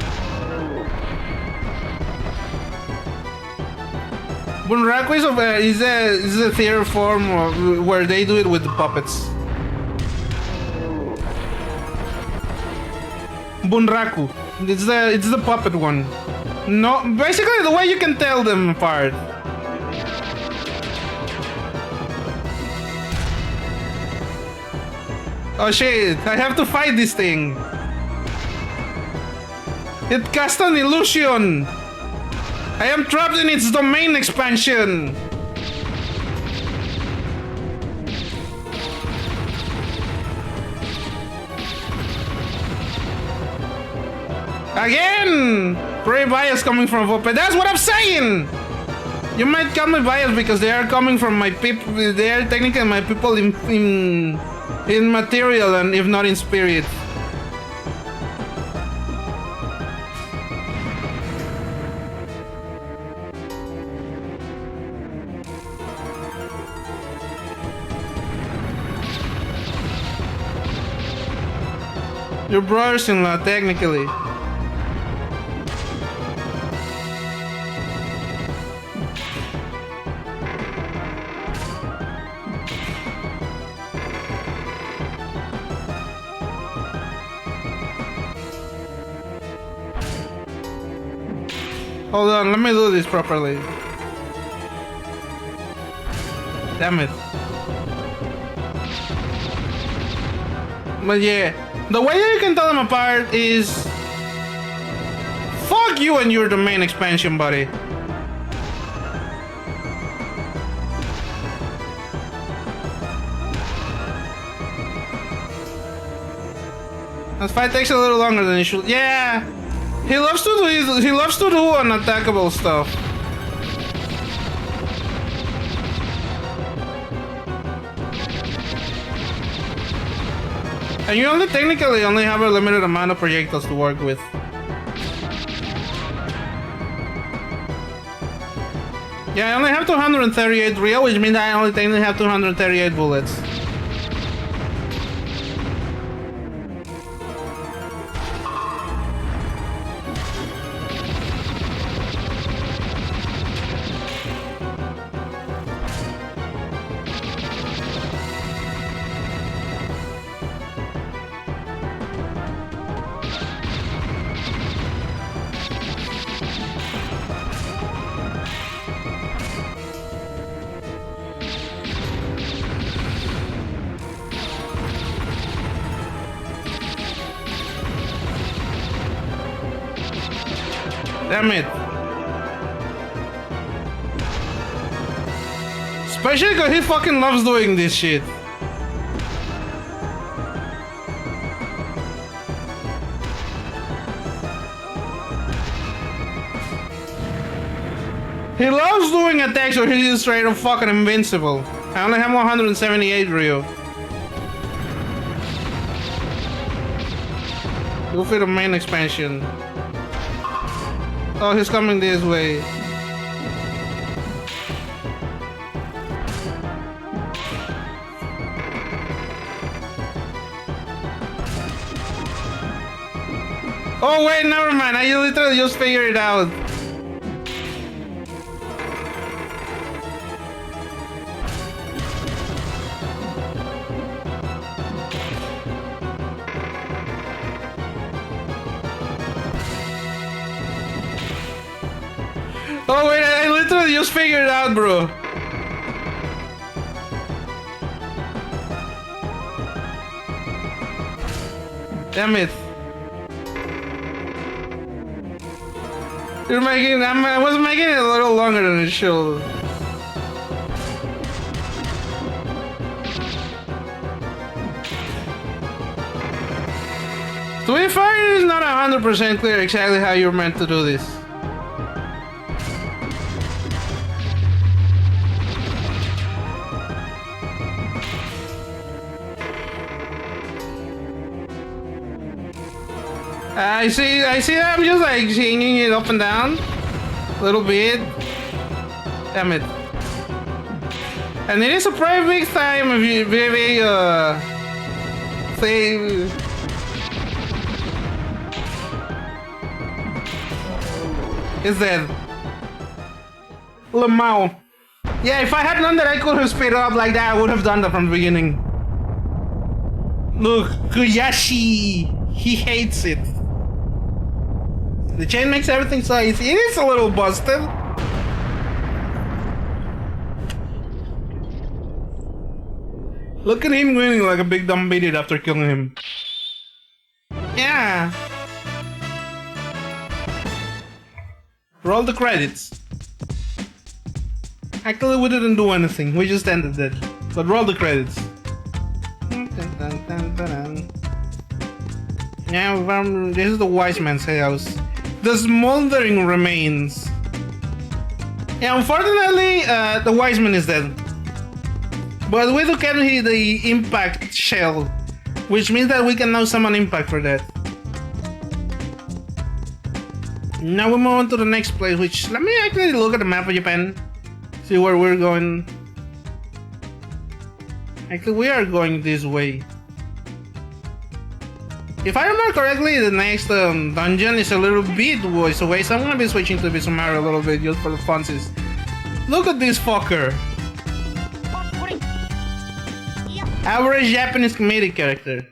S1: Bunraku is a theater form where they do it with the puppets. Bunraku. It's the puppet one. No, basically the way you can tell them apart. Oh shit! I have to fight this thing. It cast an illusion. I am trapped in its domain expansion. Again! Very bias coming from Vope. That's what I'm saying! You might call me biased because they are coming from my people. They are technically my people in material and if not in spirit. Your brothers-in-law, technically. Hold on, let me do this properly. Damn it. But yeah, the way you can tell them apart is... Fuck you and your domain expansion, buddy. This fight takes a little longer than it should. Yeah! He loves to do unattackable stuff. And you technically only have a limited amount of projectiles to work with. Yeah, I only have 238 real, which means I only technically have 238 bullets. Damn it. Especially because he fucking loves doing this shit. He loves doing attacks where he's straight up fucking invincible. I only have 178 Ryu. Go for the main expansion. Oh, he's coming this way. Oh wait, never mind. I literally just figured it out. Oh wait, I literally just figured it out, bro. Damn it. You're making, I was making it a little longer than it should. To be fair, it is not 100% clear exactly how you're meant to do this. I see that. I'm just like changing it up and down a little bit. Damn it. And it is a pretty big time if you really say is that Lamau. Yeah, if I had known that I could have sped up like that, I would have done that from the beginning. Look, Kuyashi, he hates it. The chain makes everything so easy. It is a little busted. Look at him winning like a big dumb idiot after killing him. Yeah. Roll the credits. Actually, we didn't do anything. We just ended it. But roll the credits. Now, this is the wise man's house. The smoldering remains. Yeah, unfortunately, the wise man is dead. But we do carry the impact shell, which means that we can now summon impact for that. Now we move on to the next place, which, let me actually look at the map of Japan. See where we're going. Actually, we are going this way. If I remember correctly, the next dungeon is a little bit ways away, so I'm gonna be switching to Bizumaru a little bit just for the funsies. Look at this fucker! Average Japanese comedic character.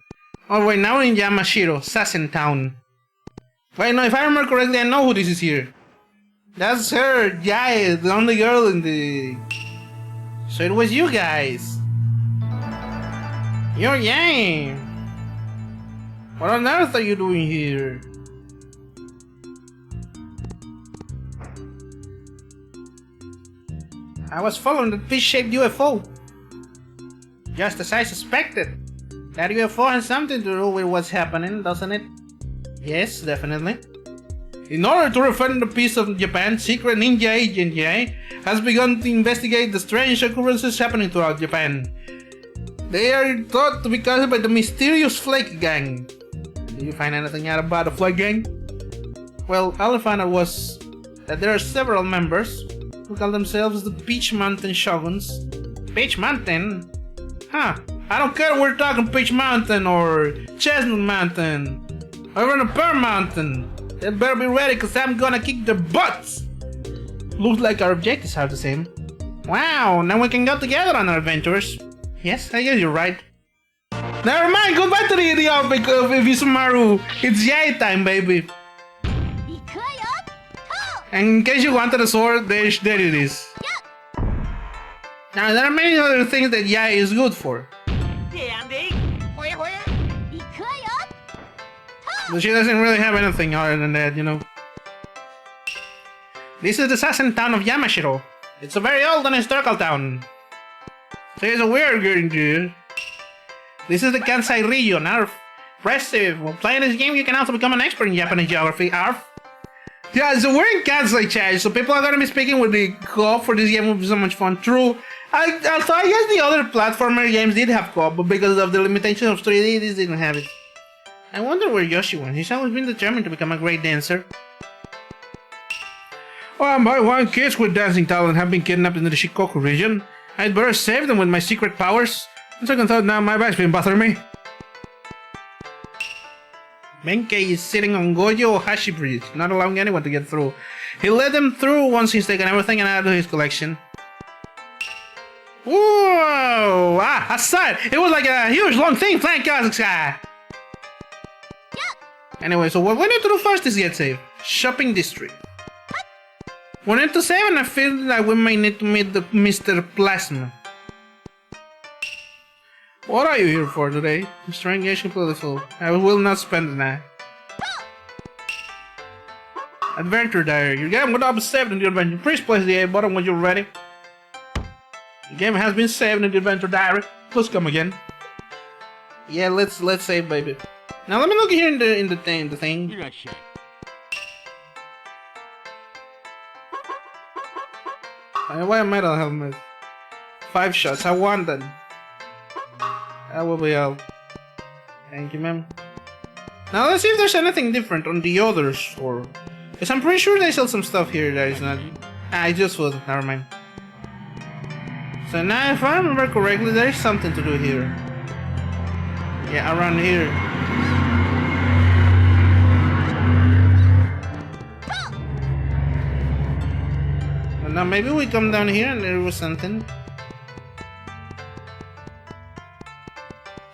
S1: Oh wait, now in Yamashiro, Sassen Town. Wait, no, if I remember correctly, I know who this is here. That's her, Jai, the only girl in the... So it was you guys. You're Jai. What on earth are you doing here? I was following the fish-shaped UFO. Just as I suspected. That UFO has something to do with what's happening, doesn't it? Yes, definitely. In order to defend the peace of Japan, secret ninja agent Jai has begun to investigate the strange occurrences happening throughout Japan. They are thought to be caused by the mysterious Flake Gang. Did you find anything out about the Flake Gang? Well, all I found out was that there are several members who call themselves the Peach Mountain Shoguns. Peach Mountain? Huh, I don't care if we're talking Peach Mountain or Chestnut Mountain or even a Pearl Mountain. They better be ready cause I'm gonna kick their butts! Looks like our objectives are the same. Wow, now we can go together on our adventures. Yes, I guess you're right. Never mind, go back to the office of Bizumaru. It's Jai time, baby. And in case you wanted a sword, there it is. Now, there are many other things that Jai is good for. But she doesn't really have anything other than that, you know. This is the Sassen town of Yamashiro. It's a very old and historical town. There's a weird girl here. This is the Kansai region, Arf. Impressive. While playing this game, you can also become an expert in Japanese geography, Arf. Yeah, so we're in Kansai, chat, so people are gonna be speaking with the co-op for this game will be so much fun. True. I guess the other platformer games did have co-op, but because of the limitations of 3D, this didn't have it. I wonder where Yoshi went. He's always been determined to become a great dancer. Oh, my one kids with dancing talent have been kidnapped in the Shikoku region. I'd better save them with my secret powers. On second thought, now my back's been bothering me. Benkei is sitting on Gojo Hashi Bridge, not allowing anyone to get through. He'll let them through once he's taken everything and added to his collection. Whoa! Ah, I saw it! It was like a huge long thing flying across the sky! Anyway, so what we need to do first is get saved. Shopping district. We need to save and I feel like we may need to meet the Mr. Plasma. What are you here for today? Mr. Engage completely full. I will not spend the night. Adventure Diary. Your game will not be saved in the adventure. Please place the A button when you're ready. The game has been saved in the Adventure Diary. Please come again. Yeah, let's save, baby. Now let me look here in the thing. Why a metal helmet? 5 shots. I want that. That will be all. Thank you, ma'am. Now let's see if there's anything different on the other store. Because I'm pretty sure they sell some stuff here that is not... it's just food, never mind. So now if I remember correctly, there is something to do here. Yeah, around here. And now maybe we come down here and there was something.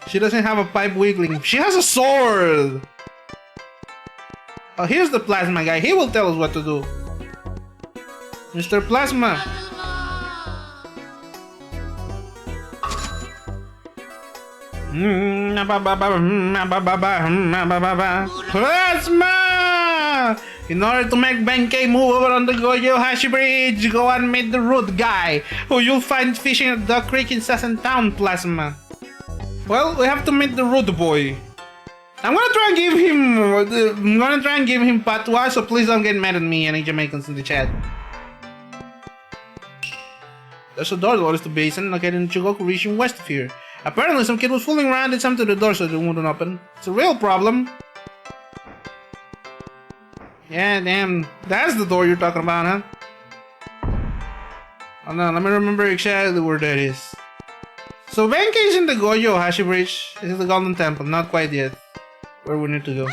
S1: She doesn't have a pipe wiggling. She has a sword! Oh, here's the plasma guy. He will tell us what to do. Mr. Plasma. Plasma! In order to make Benkei move over on the Goyo-Hashi Bridge, go and meet the root guy, who you'll find fishing at Duck Creek in Sassen Town, Plasma. Well, we have to meet the root boy. I'm gonna try and give him patois, so please don't get mad at me, any Jamaicans in the chat. There's a door that leads to basin located in Chugoku region west of here. Apparently some kid was fooling around and did something to the door so it wouldn't open. It's a real problem. Yeah, damn. That's the door you're talking about, huh? Oh no, let me remember exactly where that is. So Benkei is in the Goyo-Hashi Bridge. This is the Golden Temple, not quite yet. Where we need to go.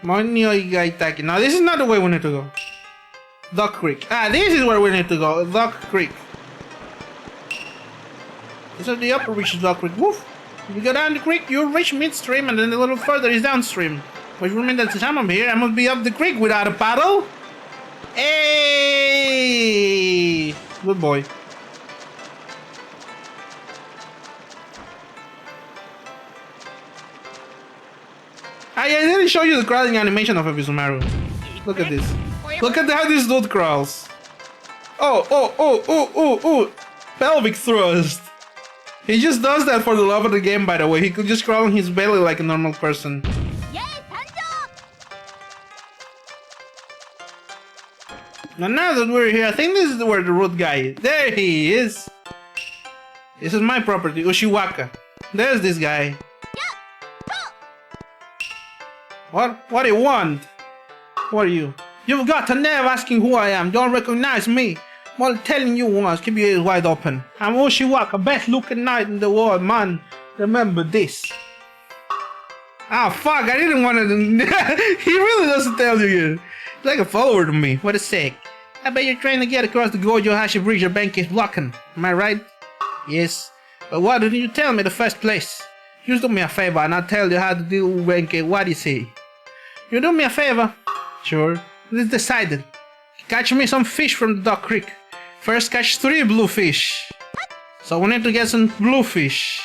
S1: Monyo-Igaitaki. No, this is not the way we need to go. Duck Creek. This is where we need to go. Duck Creek. This is the upper reach of Duck Creek. Woof! If you go down the creek, you'll reach midstream, and then a little further is downstream. Which will mean that since I'm here, I must be up the creek without a paddle. Hey! Good boy. I didn't show you the crawling animation of Ebizumaru. Look at this. Look at how this dude crawls. Oh. Pelvic thrust. He just does that for the love of the game, by the way. He could just crawl on his belly like a normal person. Now that we're here, I think this is where the root guy is. There he is. This is my property, Ushiwaka. There's this guy. What do you want? Who are you? You've got a nerve asking who I am. Don't recognize me. Well, telling you once, keep your ears wide open. I'm Ushiwaka, best looking knight in the world, man. Remember this. Ah, fuck, I didn't want to... He really doesn't tell you here. He's like a follower to me. What a sec. I bet you're trying to get across the Gojo-Hashi Bridge your bank is blocking. Am I right? Yes. But why didn't you tell me in the first place? You do me a favor and I'll tell you how to deal with Benkei. What do you say? You do me a favor? Sure. It's decided. Catch me some fish from the Duck Creek. First catch 3 bluefish. So we need to get some bluefish.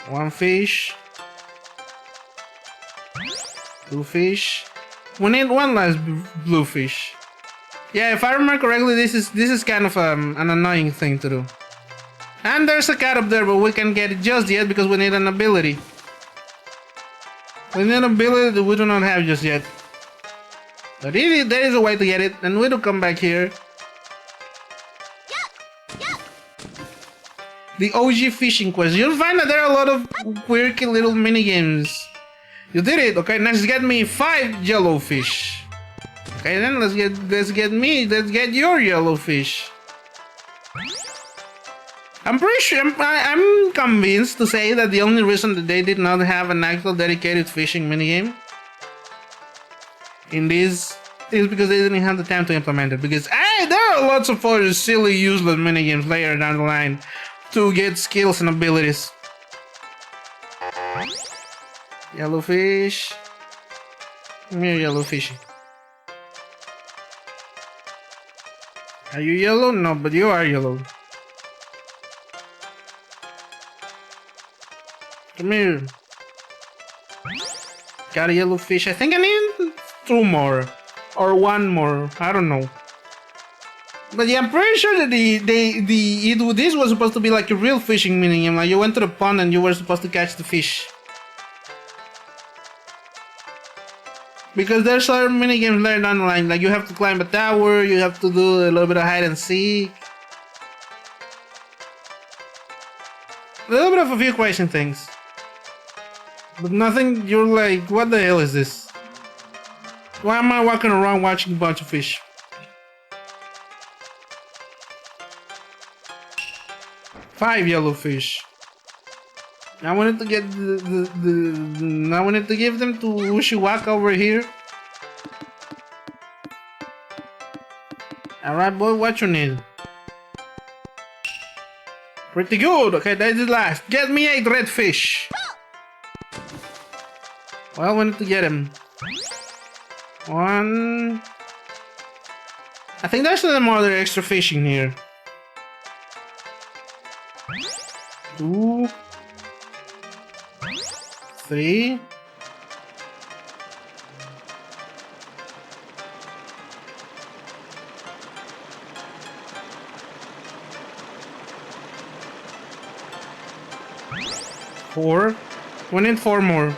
S1: 1 fish. 2 fish. We need 1 last bluefish. Yeah, if I remember correctly, this is kind of an annoying thing to do. And there's a cat up there, but we can't get it just yet because we need an ability. We need an ability that we do not have just yet. But there is a way to get it, and we will come back here. The OG fishing quest. You'll find that there are a lot of quirky little mini games. You did it. Okay, next get me 5 yellowfish. Okay, then let's get your yellowfish. I'm pretty sure, I'm convinced to say that the only reason that they did not have an actual dedicated fishing minigame in this is because they didn't have the time to implement it. Because there are lots of other silly, useless minigames later down the line to get skills and abilities. Yellowfish. Come here, yellowfish. Are you yellow? No, but you are yellow. Come here. Got a yellow fish. I think I need 2 more. Or 1 more. I don't know. But yeah, I'm pretty sure that this was supposed to be like a real fishing minigame. Like you went to the pond and you were supposed to catch the fish. Because there's other minigames later down the line. Like you have to climb a tower, you have to do a little bit of hide and seek. A little bit of a few question things. But nothing you're like, what the hell is this? Why am I walking around watching a bunch of fish? Five yellow fish. I wanted to get I wanted to give them to Ushiwaka over here. Alright boy, what you need? Pretty good, okay, that's the last. Get me 8 red fish. Well, I wanted to get him. 1. I think there's some other extra fish in here. 2. 3. 4. We need 4 more.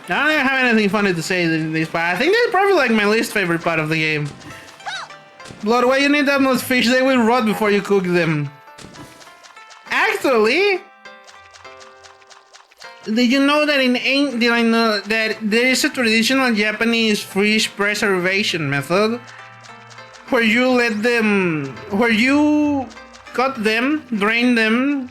S1: I don't even have anything funny to say in this part. I think that's probably like my least favorite part of the game. Blood, why you need that much fish? They will rot before you cook them. Actually, did you know that that there is a traditional Japanese fish preservation method where you cut them, drain them,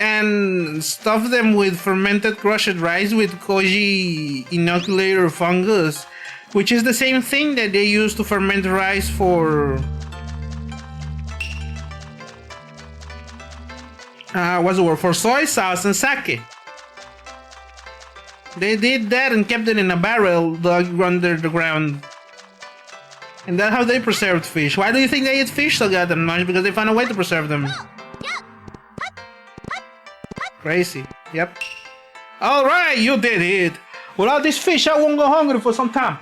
S1: and stuff them with fermented crushed rice with koji inoculator fungus, which is the same thing that they use to ferment rice for for soy sauce and sake. They did that and kept it in a barrel dug under the ground. And that's how they preserved fish. Why do you think they eat fish so goddamn much? Because they found a way to preserve them. Crazy. Yep. Alright, you did it. Without this fish, I won't go hungry for some time.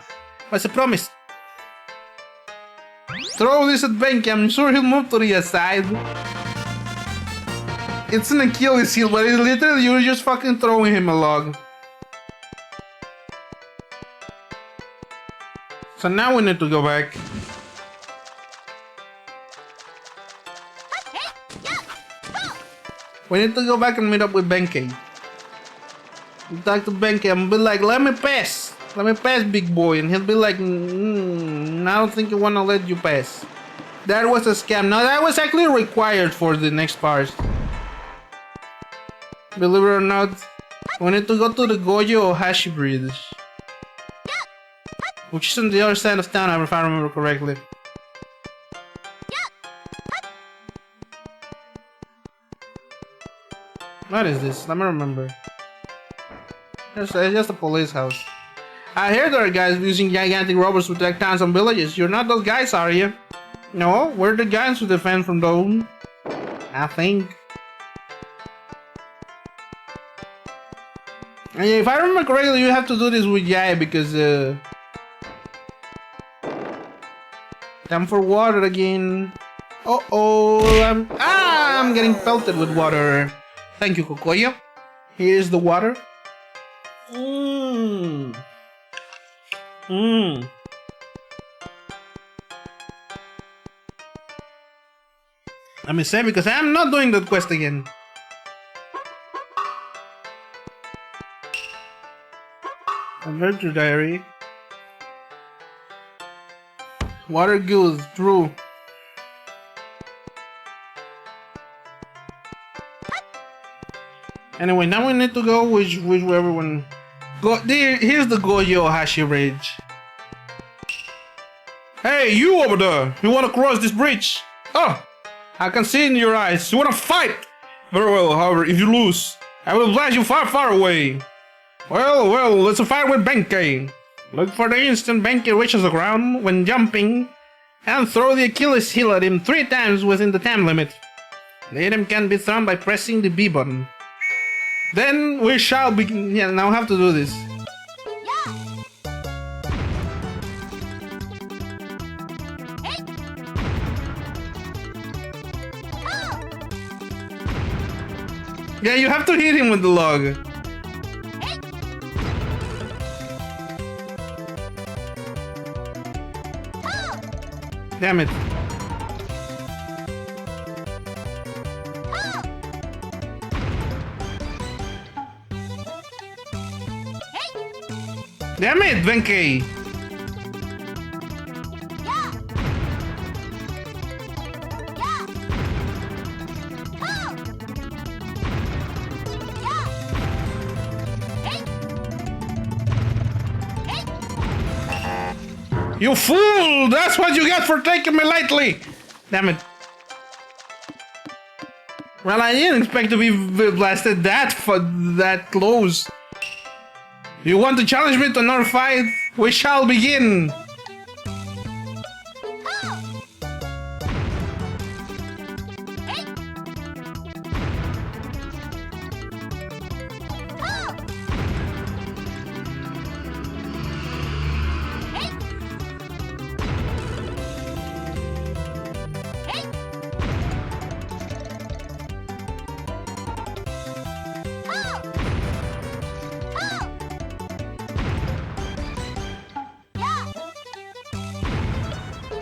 S1: That's a promise. Throw this at Benki. I'm sure he'll move to the side. It's an Achilles heel, but it's literally you're just fucking throwing him a log. So now we need to go back. We need to go back and meet up with Benkei. We talk to Benkei and be like, let me pass, big boy. And he'll be like, I don't think you want to let you pass. That was a scam. No, that was actually required for the next part. Believe it or not, we need to go to the Gojo Ohashi Bridge, which is on the other side of town, if I remember correctly. What is this? Let me remember. It's just a police house. I hear there are guys using gigantic robots to attack towns and villages. You're not those guys, are you? No, we're the guys who defend from those. I think. And if I remember correctly, you have to do this with Yai because time for water again. I'm getting pelted with water. Thank you, Kokoyo. Here's the water. Let me say, because I'm not doing that quest again. Adventure diary. Water goes through. Anyway, now we need to go which everyone go there. Here's the Gojo Ohashi Bridge. Hey, you over there! You wanna cross this bridge? Oh, I can see in your eyes. You wanna fight? Very well. However, if you lose, I will blast you far, far away. Well, let's fight with Benkei. Look for the instant Benkei reaches the ground when jumping, and throw the Achilles heel at him 3 times within the time limit. The item can be thrown by pressing the B button. Then we shall begin. Yeah, now I have to do this. Yeah, you have to hit him with the log. Damn it. Damn it, Benkei! You fool! That's what you get for taking me lightly! Damn it. Well, I didn't expect to be blasted that close. You want to challenge me to another fight? We shall begin!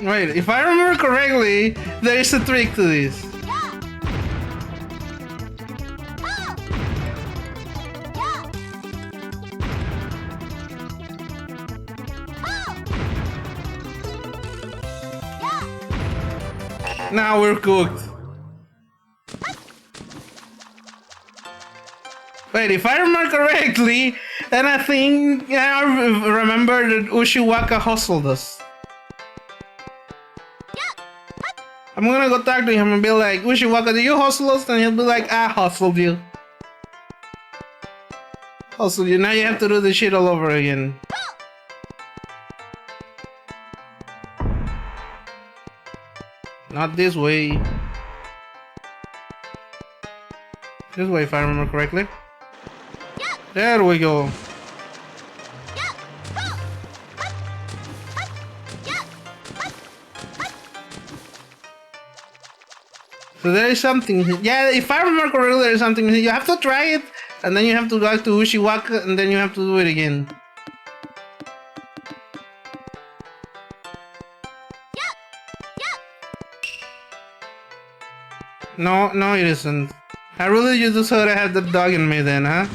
S1: Wait, if I remember correctly, there is a trick to this. Now we're cooked. Wait, if I remember correctly, then I think I remember that Ushiwaka hustled us. I'm gonna go talk to him and be like, Ushiwaka, do you hustle us? And he'll be like, I hustled you. Hustled you. Now you have to do the shit all over again. Not this way. This way, if I remember correctly. There we go. So there is something. Yeah, if I remember correctly, there is something. You have to try it, and then you have to go to Ushiwaka, and then you have to do it again. No, no, it isn't. I really just thought I had the dog in me then, huh?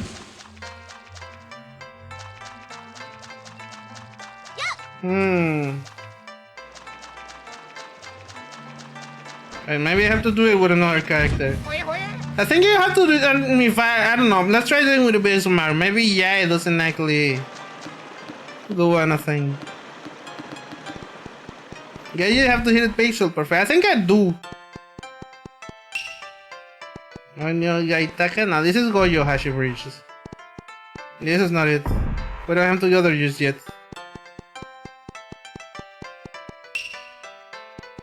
S1: Right, maybe I have to do it with another character. I think you have to do it. If I don't know. Let's try doing it with a base of Mario. Maybe it doesn't actually do anything. Yeah, you have to hit it pixel perfect. I think I do. No, this is Goyo Hashi Bridges. This is not it. We don't have the other just yet.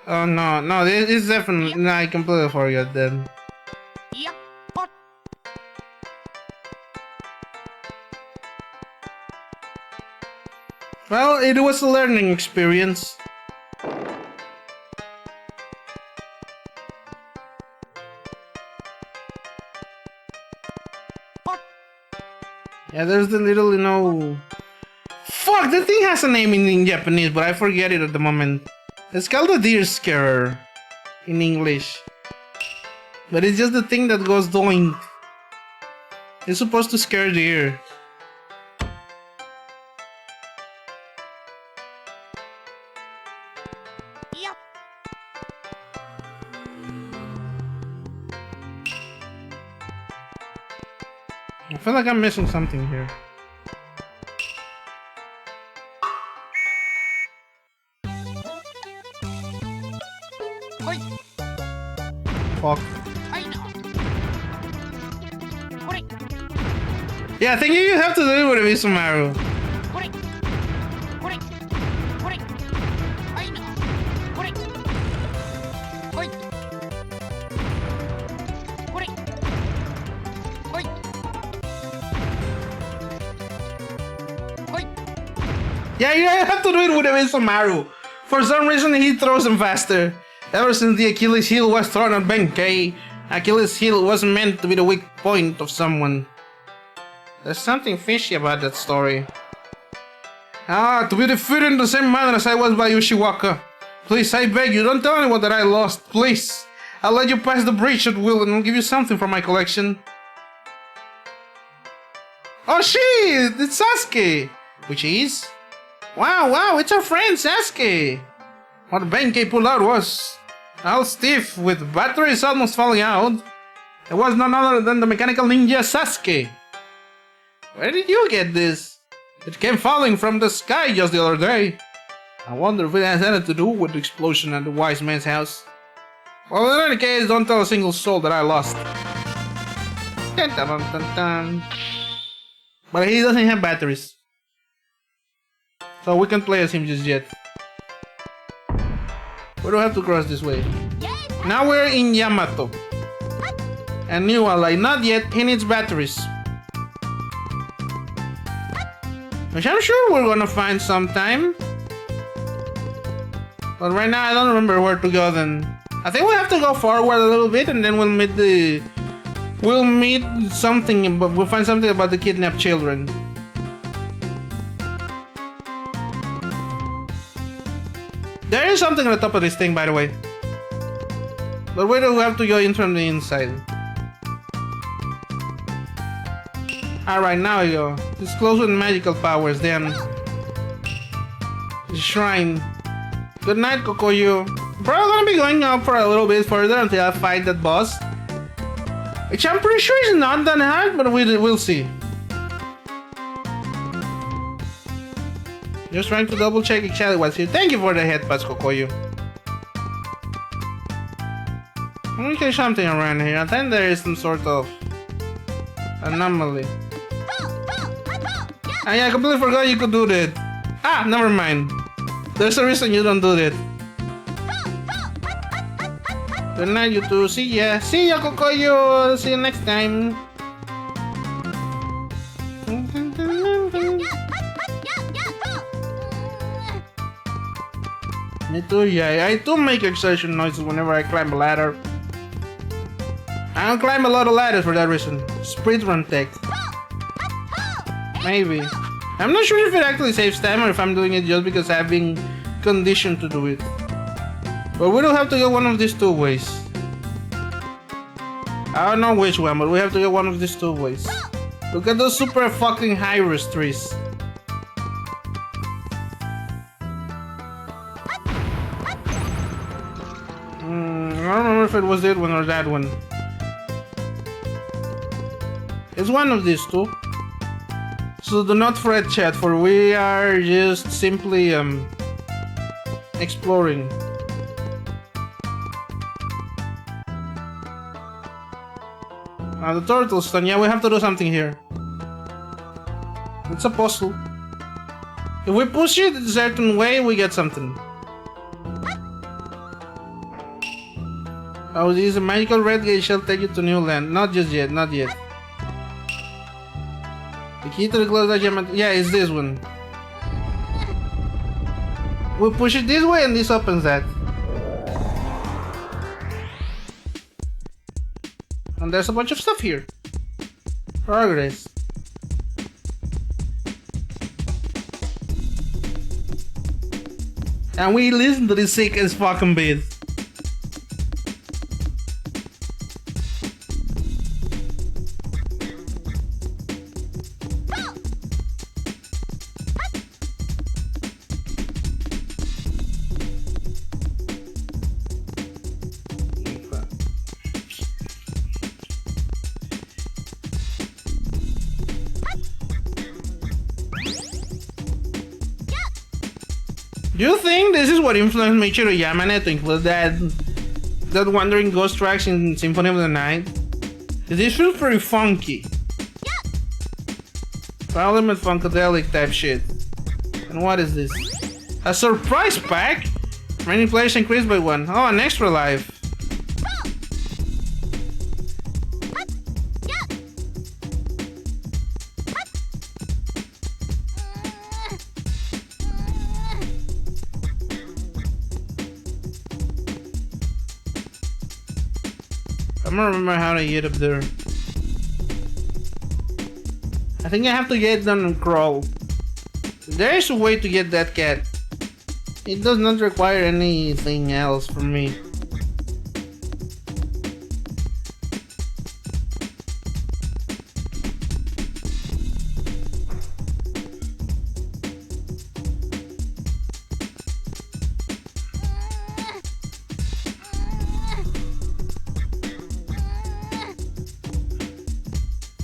S1: Oh no, no, this is definitely. No, I completely forgot then. Well, it was a learning experience. Yeah, there's the little, Fuck, the thing has a name in Japanese, but I forget it at the moment. It's called a deer scarer in English. But it's just the thing that goes doink. It's supposed to scare deer. I feel like I'm missing something here. Fuck. Yeah, I think you have to do it with a Misumaru. Yeah, you have to do it with a Misumaru. For some reason, he throws him faster. Ever since the Achilles heel was thrown at Benkei, Achilles heel wasn't meant to be the weak point of someone. There's something fishy about that story. To be defeated in the same manner as I was by Ushiwaka. Please, I beg you, don't tell anyone that I lost, please. I'll let you pass the bridge at will and I'll give you something from my collection. Oh shit, it's Sasuke! Which is? Wow, it's our friend Sasuke! What Benkei pulled out was all stiff with batteries almost falling out. It was none other than the mechanical ninja Sasuke. Where did you get this? It came falling from the sky just the other day. I wonder if it has anything to do with the explosion at the wise man's house. Well, in any case, don't tell a single soul that I lost. Dun, dun, dun, dun. But he doesn't have batteries, so we can't play as him just yet. We don't have to cross this way. Now we're in Yamato. A new ally, not yet, he needs batteries. Which I'm sure we're gonna find sometime. But right now I don't remember where to go then. I think we'll have to go forward a little bit and then we'll meet something, but we'll find something about the kidnapped children. There is something at the top of this thing, by the way. But we don't have to go in from the inside. Alright, now we go. It's close with magical powers, then. The shrine. Good night, Kokoyo. Probably gonna be going up for a little bit further until I fight that boss. Which I'm pretty sure is not that hard, but we'll see. Just trying to double check exactly what's here. Thank you for the head pass, Kokoyo. Let me see something around here. I think there is some sort of anomaly. Ah, yeah, I completely forgot you could do that. Ah, never mind. There's a reason you don't do that. Good night, you two. See ya. See ya, Kokoyo. See you next time. Me too, yeah. I do make exertion noises whenever I climb a ladder. I don't climb a lot of ladders for that reason. Sprint run tech. Maybe. I'm not sure if it actually saves time or if I'm doing it just because I've been conditioned to do it. But we don't have to go one of these two ways. I don't know which one, but we have to go one of these two ways. Look at those super fucking high-risk trees. I don't remember if it was that one or that one. It's one of these two. So do not fret, chat, for we are just simply exploring. The turtle stone, yeah, we have to do something here. It's a puzzle. If we push it a certain way, we get something. Oh, this is a magical red gate shall take you to new land. Not just yet, not yet. The key to the closed gem. Yeah, it's this one. We push it this way and this opens that. And there's a bunch of stuff here. Progress. And we listen to this sick as fucking beat. Do you think this is what influenced Michiru Yamane to include that wandering ghost tracks in Symphony of the Night? This feels pretty funky. Parliament Funkadelic type shit. And what is this? A surprise pack? Many players increased by one. Oh, an extra life. I don't remember how to get up there. I think I have to get down and crawl. There is a way to get that cat. It does not require anything else from me.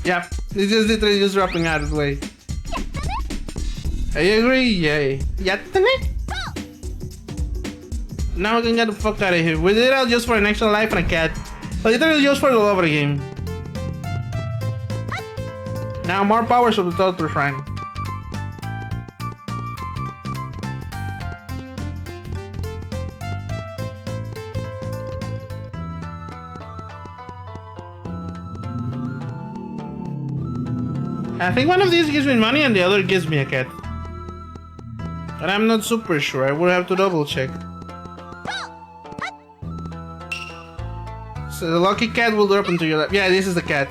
S1: Yeah, it's just literally just dropping out of the way. I agree, yay. Yattane? Now we can get the fuck out of here. We did it just for an extra life and a cat. But literally just for the love of the game. Now more powers of the Total Shrine. I think one of these gives me money and the other gives me a cat. But I'm not super sure, I would have to double check. So the lucky cat will drop into your lap. Yeah, this is the cat.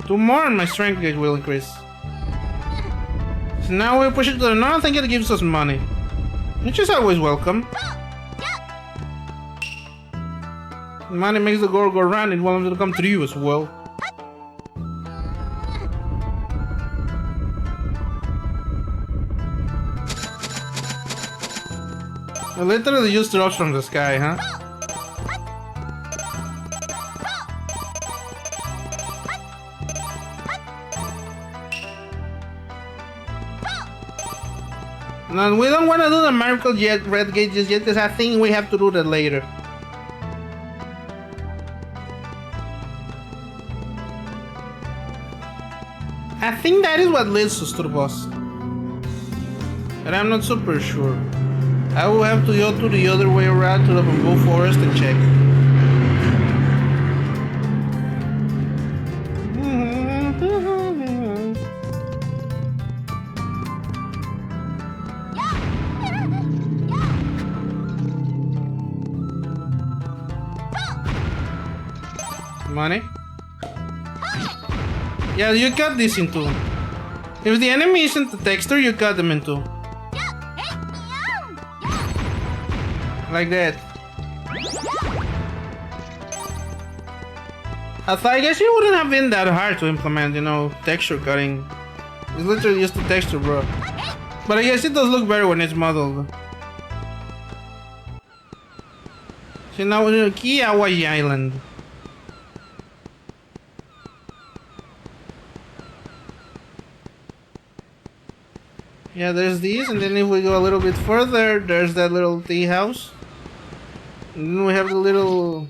S1: Two more and my strength gauge will increase. So now we push it to the north. I think it gives us money, which is always welcome. Money makes the goal go round. It wants to come to you as well. It literally just drops from the sky, huh? No, we don't want to do the miracle yet, red gauges yet, because I think we have to do that later. I think that is what leads us to the boss. But I'm not super sure. I will have to go to the other way around to the bamboo forest and check. Money? Yeah, you cut this in two. If the enemy isn't the texture, you cut them in two. Like that. I guess it wouldn't have been that hard to implement, you know, texture cutting. It's literally just the texture, bro. But I guess it does look better when it's modeled. So now we're in Hawaii Island. Yeah, there's these, and then if we go a little bit further, there's that little tea house. And then we have the little...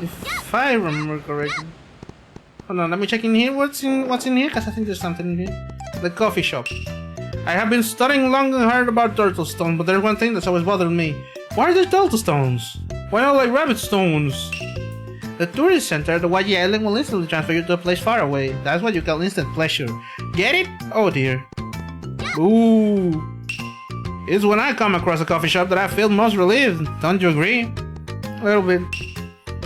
S1: If I remember correctly. Hold on, let me check in here. What's in here? Because I think there's something in here. The coffee shop. I have been studying long and hard about turtle stones, but there's one thing that's always bothered me. Why are there turtle stones? Why not like rabbit stones? The tourist center at the Hawaii Island will instantly transfer you to a place far away. That's what you call instant pleasure. Get it? Oh dear. Ooh. It's when I come across a coffee shop that I feel most relieved. Don't you agree? A little bit.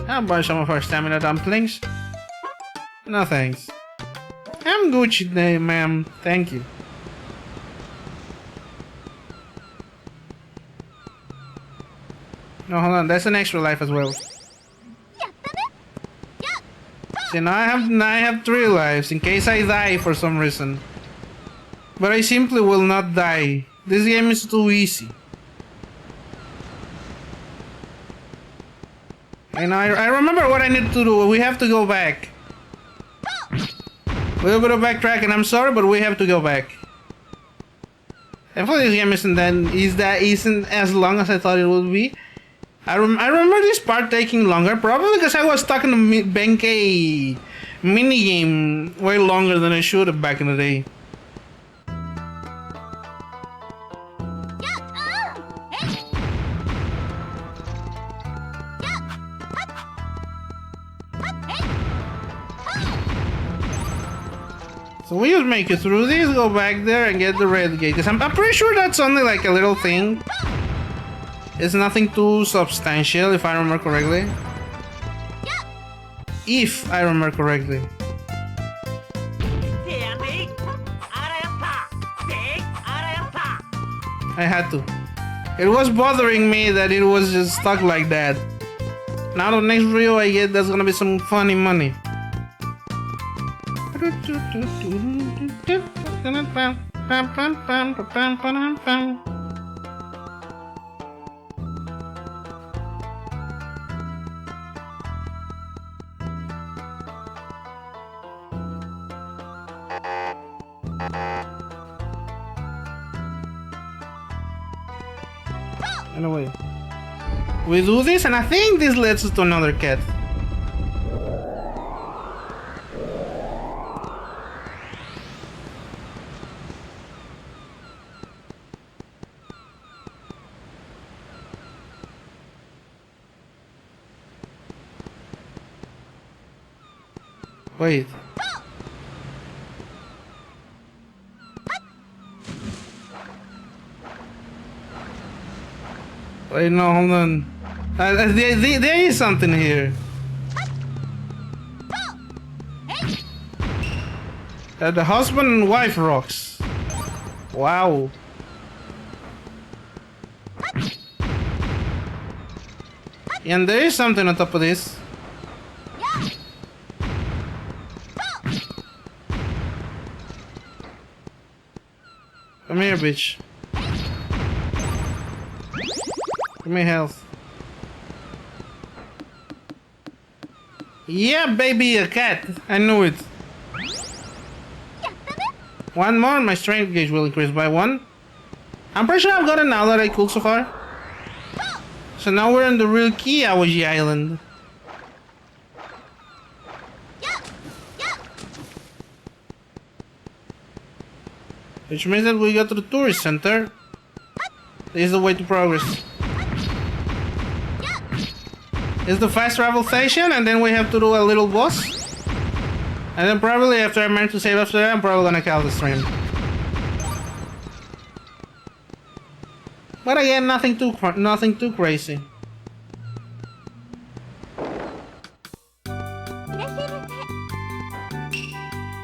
S1: How about some of our stamina dumplings? No thanks. I'm Gucci today, ma'am. Thank you. No, hold on. That's an extra life as well. See, now I have 3 lives in case I die for some reason. But I simply will not die. This game is too easy. And I remember what I need to do. We have to go back. A little bit of backtracking. I'm sorry, but we have to go back. Hopefully this game isn't as long as I thought it would be. I remember this part taking longer, probably because I was stuck in the Benkei minigame way longer than I should have back in the day. So we just make it through this, go back there and get the red gate. Because I'm pretty sure that's only like a little thing. It's nothing too substantial, if I remember correctly. If I remember correctly. I had to. It was bothering me that it was just stuck like that. Now the next video I get, there's gonna be some funny money. Anyway, we do this, and I think this leads us to another cat. Wait. Wait, no, hold on. There is something here. The husband and wife rocks. Wow. And there is something on top of this. Come here, bitch. Give me health. Yeah, baby, a cat. I knew it. One more, my strength gauge will increase by 1. I'm pretty sure I've got it now that I cooked so far. So now we're on the real key Awaji Island. Which means that we go to the tourist center. This is the way to progress. It's the fast travel station, and then we have to do a little boss. And then probably after I manage to save after that, I'm probably gonna kill the stream. But again, nothing too crazy.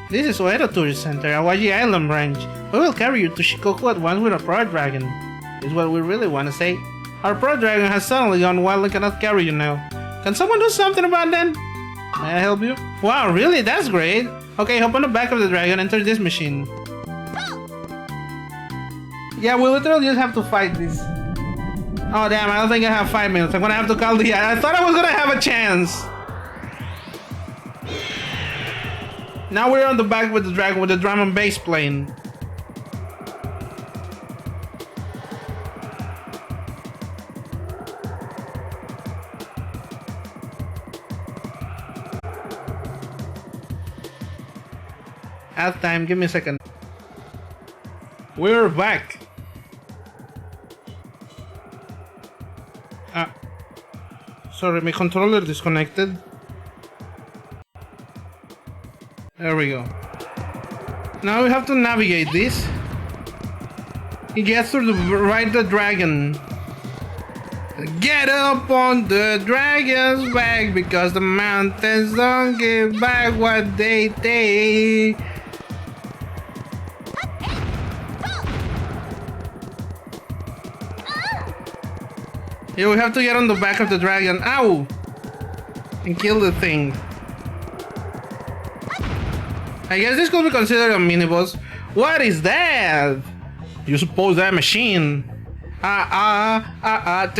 S1: This is Oedo Tourist Center, Awaji Island branch. We will carry you to Shikoku at once with a Pro Dragon. Is what we really want to say. Our Pro Dragon has suddenly gone wild and cannot carry you now. Can someone do something about that? May I help you? Wow, really? That's great. Okay, hop on the back of the dragon, enter this machine. Yeah, we literally just have to fight this. Oh damn, I don't think I have 5 minutes. I'm gonna have to call the... I thought I was gonna have a chance. Now we're on the back with the dragon with the drum and bass playing. Out time, give me a second. We're back. Sorry, my controller disconnected. There we go. Now we have to navigate this. He gets to ride the dragon. Get up on the dragon's back because the mountains don't give back what they take. Yeah, we have to get on the back of the dragon. Ow! And kill the thing. I guess this could be considered a mini-boss. What is that? You suppose that machine?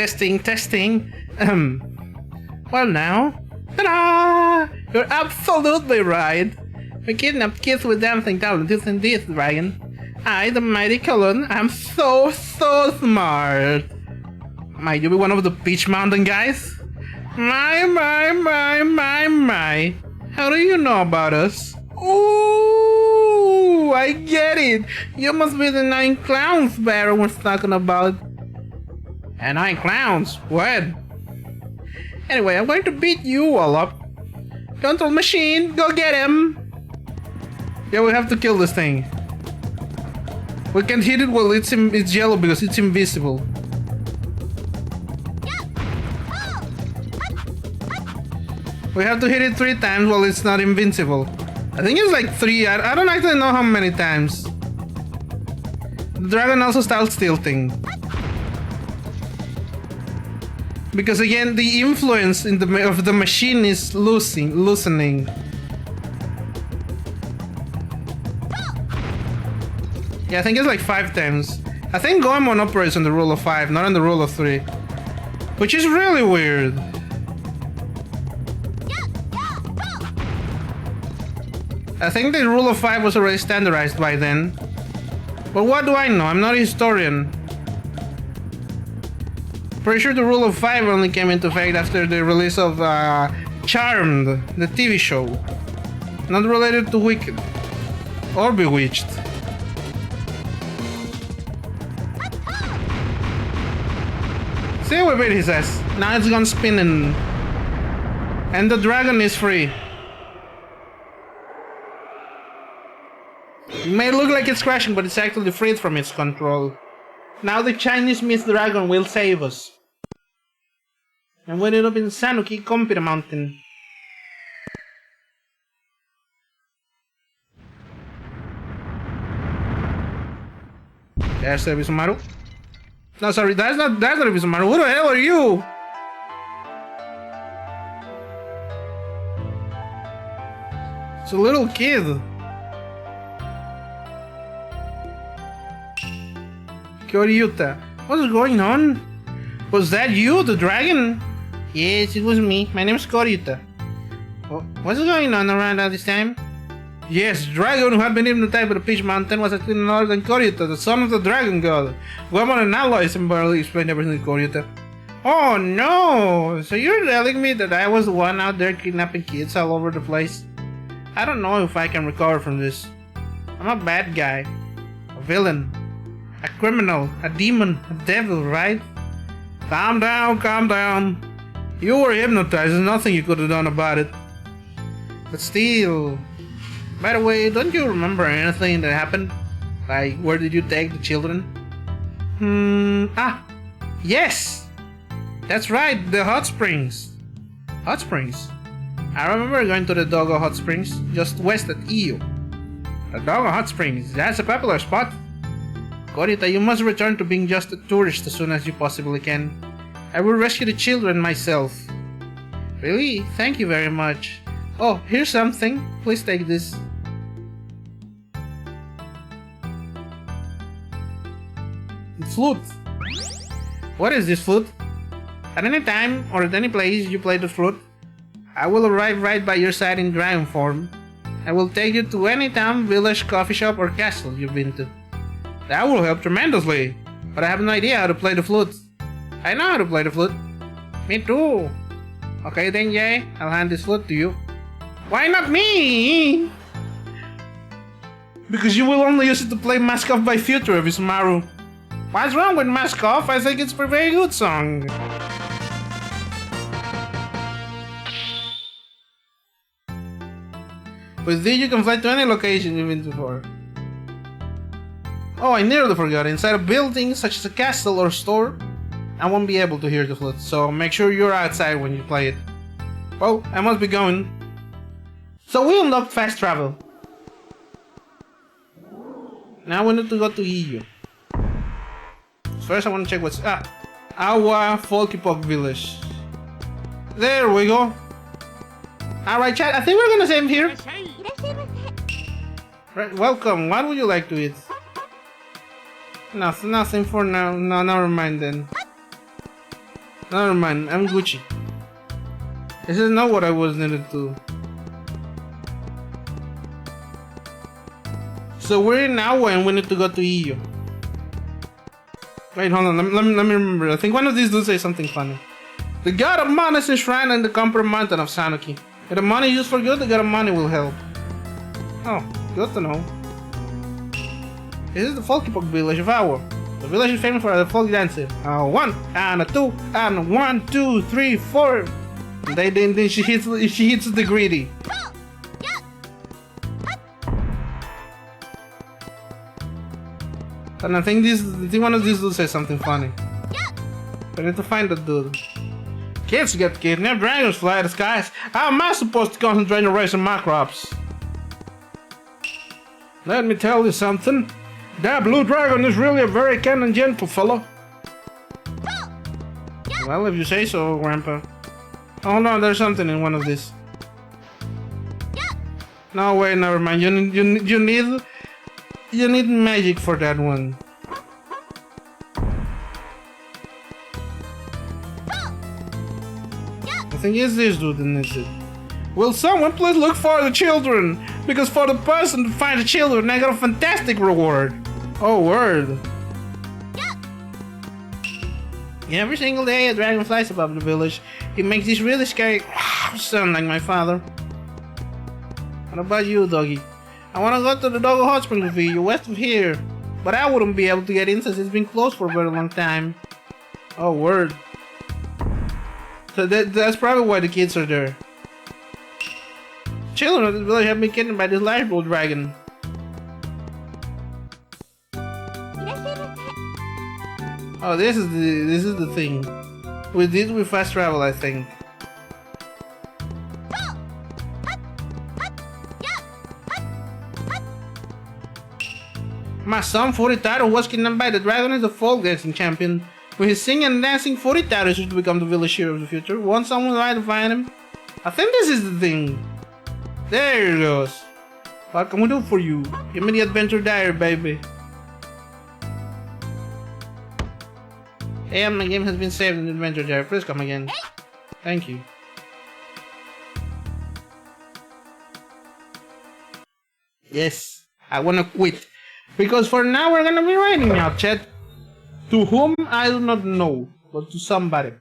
S1: Testing. Well now. Ta-da! You're absolutely right. We kidnapped kids with dancing talent using this dragon. I, the mighty Cullen, am so smart. Might you be one of the Peach Mountain guys? My. How do you know about us? Ooh, I get it. You must be the 9 clowns Baron was talking about. And 9 clowns? What? Anyway, I'm going to beat you all up. Control machine, go get him. Yeah, we have to kill this thing. We can't hit it while it's yellow because it's invisible. We have to hit it 3 times while it's not invincible. I think it's like 3. I don't actually know how many times. The dragon also starts tilting. Because again, the influence of the machine is loosening. Yeah, I think it's like 5 times. I think Goemon operates on the rule of 5, not on the rule of 3. Which is really weird. I think the rule of 5 was already standardized by then. But what do I know? I'm not a historian. Pretty sure the rule of 5 only came into effect after the release of Charmed, the TV show. Not related to Wicked. Or Bewitched. See what he says. Now it's gone spinning. And the dragon is free. It may look like it's crashing, but it's actually freed from its control. Now the Chinese Myth Dragon will save us. And we ended up in Sanuki Kompira Mountain. There's Ebisumaru. No, sorry, that's not Ebisumaru. Who the hell are you? It's a little kid. Koryuta, what's going on? Was that you, the dragon? Yes, it was me. My name is Koryuta. What's going on around at this time? Yes, the dragon who had been hypnotized by the Peach Mountain was actually none other than Koryuta, the son of the dragon god. Goemon and allies barely explained everything to Koryuta. Oh no! So you're telling me that I was the one out there kidnapping kids all over the place? I don't know if I can recover from this. I'm a bad guy. A villain. A criminal, a demon, a devil, right? Calm down, calm down. You were hypnotized, there's nothing you could have done about it. But still... By the way, don't you remember anything that happened? Like, where did you take the children? Yes! That's right, the hot springs. Hot springs? I remember going to the Dogo Hot Springs, just west at Iyo. The Dogo Hot Springs, that's a popular spot. Koryuta, you must return to being just a tourist as soon as you possibly can. I will rescue the children myself. Really? Thank you very much. Oh, here's something. Please take this. Flute. What is this flute? At any time or at any place you play the flute, I will arrive right by your side in dragon form. I will take you to any town, village, coffee shop or castle you've been to. That will help tremendously, but I have no idea how to play the flute. I know how to play the flute. Me too. Okay then, Jay, I'll hand this flute to you. Why not me? Because you will only use it to play Mask Off by Future, Ebisumaru. What's wrong with Mask Off? I think it's a very good song. With this you can fly to any location you've been before. Oh, I nearly forgot. Inside a building such as a castle or store, I won't be able to hear the flute, so make sure you're outside when you play it. Well, I must be going. So we unlocked fast travel. Now we need to go to Iyo. First I want to check what's... Awa Folkypop Village. There we go. Alright chat, I think we're gonna save here. Right, welcome. What would you like to eat? Nothing for now. No, never mind then. Never mind, I'm Gucci. This is not what I was needed to. So we're in Awa and we need to go to Iyo. Wait, hold on, let me remember. I think one of these dudes say something funny. The god of money is enshrined in the Kompira Mountain of Sanuki. If the money used for good, the god of money will help. Oh, good to know. This is the Folkypop village of Awa. The village is famous for the folk dancing. 1 and a 2 and 1, 2, 3, 4. Then she hits the greedy. And I think one of these dudes says something funny. I need to find that dude. Kids get kidnapped, dragons fly the skies. How am I supposed to concentrate on raising my crops? Let me tell you something. That blue dragon is really a very kind and gentle fellow. Well, if you say so, Grandpa. Oh no, there's something in one of these. No, wait, never mind. You need You need magic for that one. I think it's this dude, isn't it? Will someone please look for the children? Because for the person to find the children, I got a fantastic reward. Oh, word. Every single day a dragon flies above the village. He makes this really scary sound like my father. What about you, doggy? I want to go to the doggo hot spring with you, west of here. But I wouldn't be able to get in since it's been closed for a very long time. Oh, word. So that's probably why the kids are there. Children of this village have been kidnapped by this large bull dragon. Oh, this is the thing. With this we fast travel, I think. My son Furitaro was kidnapped by the dragon is a folk dancing champion. With his singing and dancing, Furitaro should become the village hero of the future. Want someone to try to find him? I think this is the thing. There it goes. What can we do for you? Give me the adventure diary, baby. Hey, my game has been saved in the adventure diary. Please come again. Thank you. Yes, I wanna quit. Because for now we're gonna be writing now, chat. To whom I do not know, but to somebody.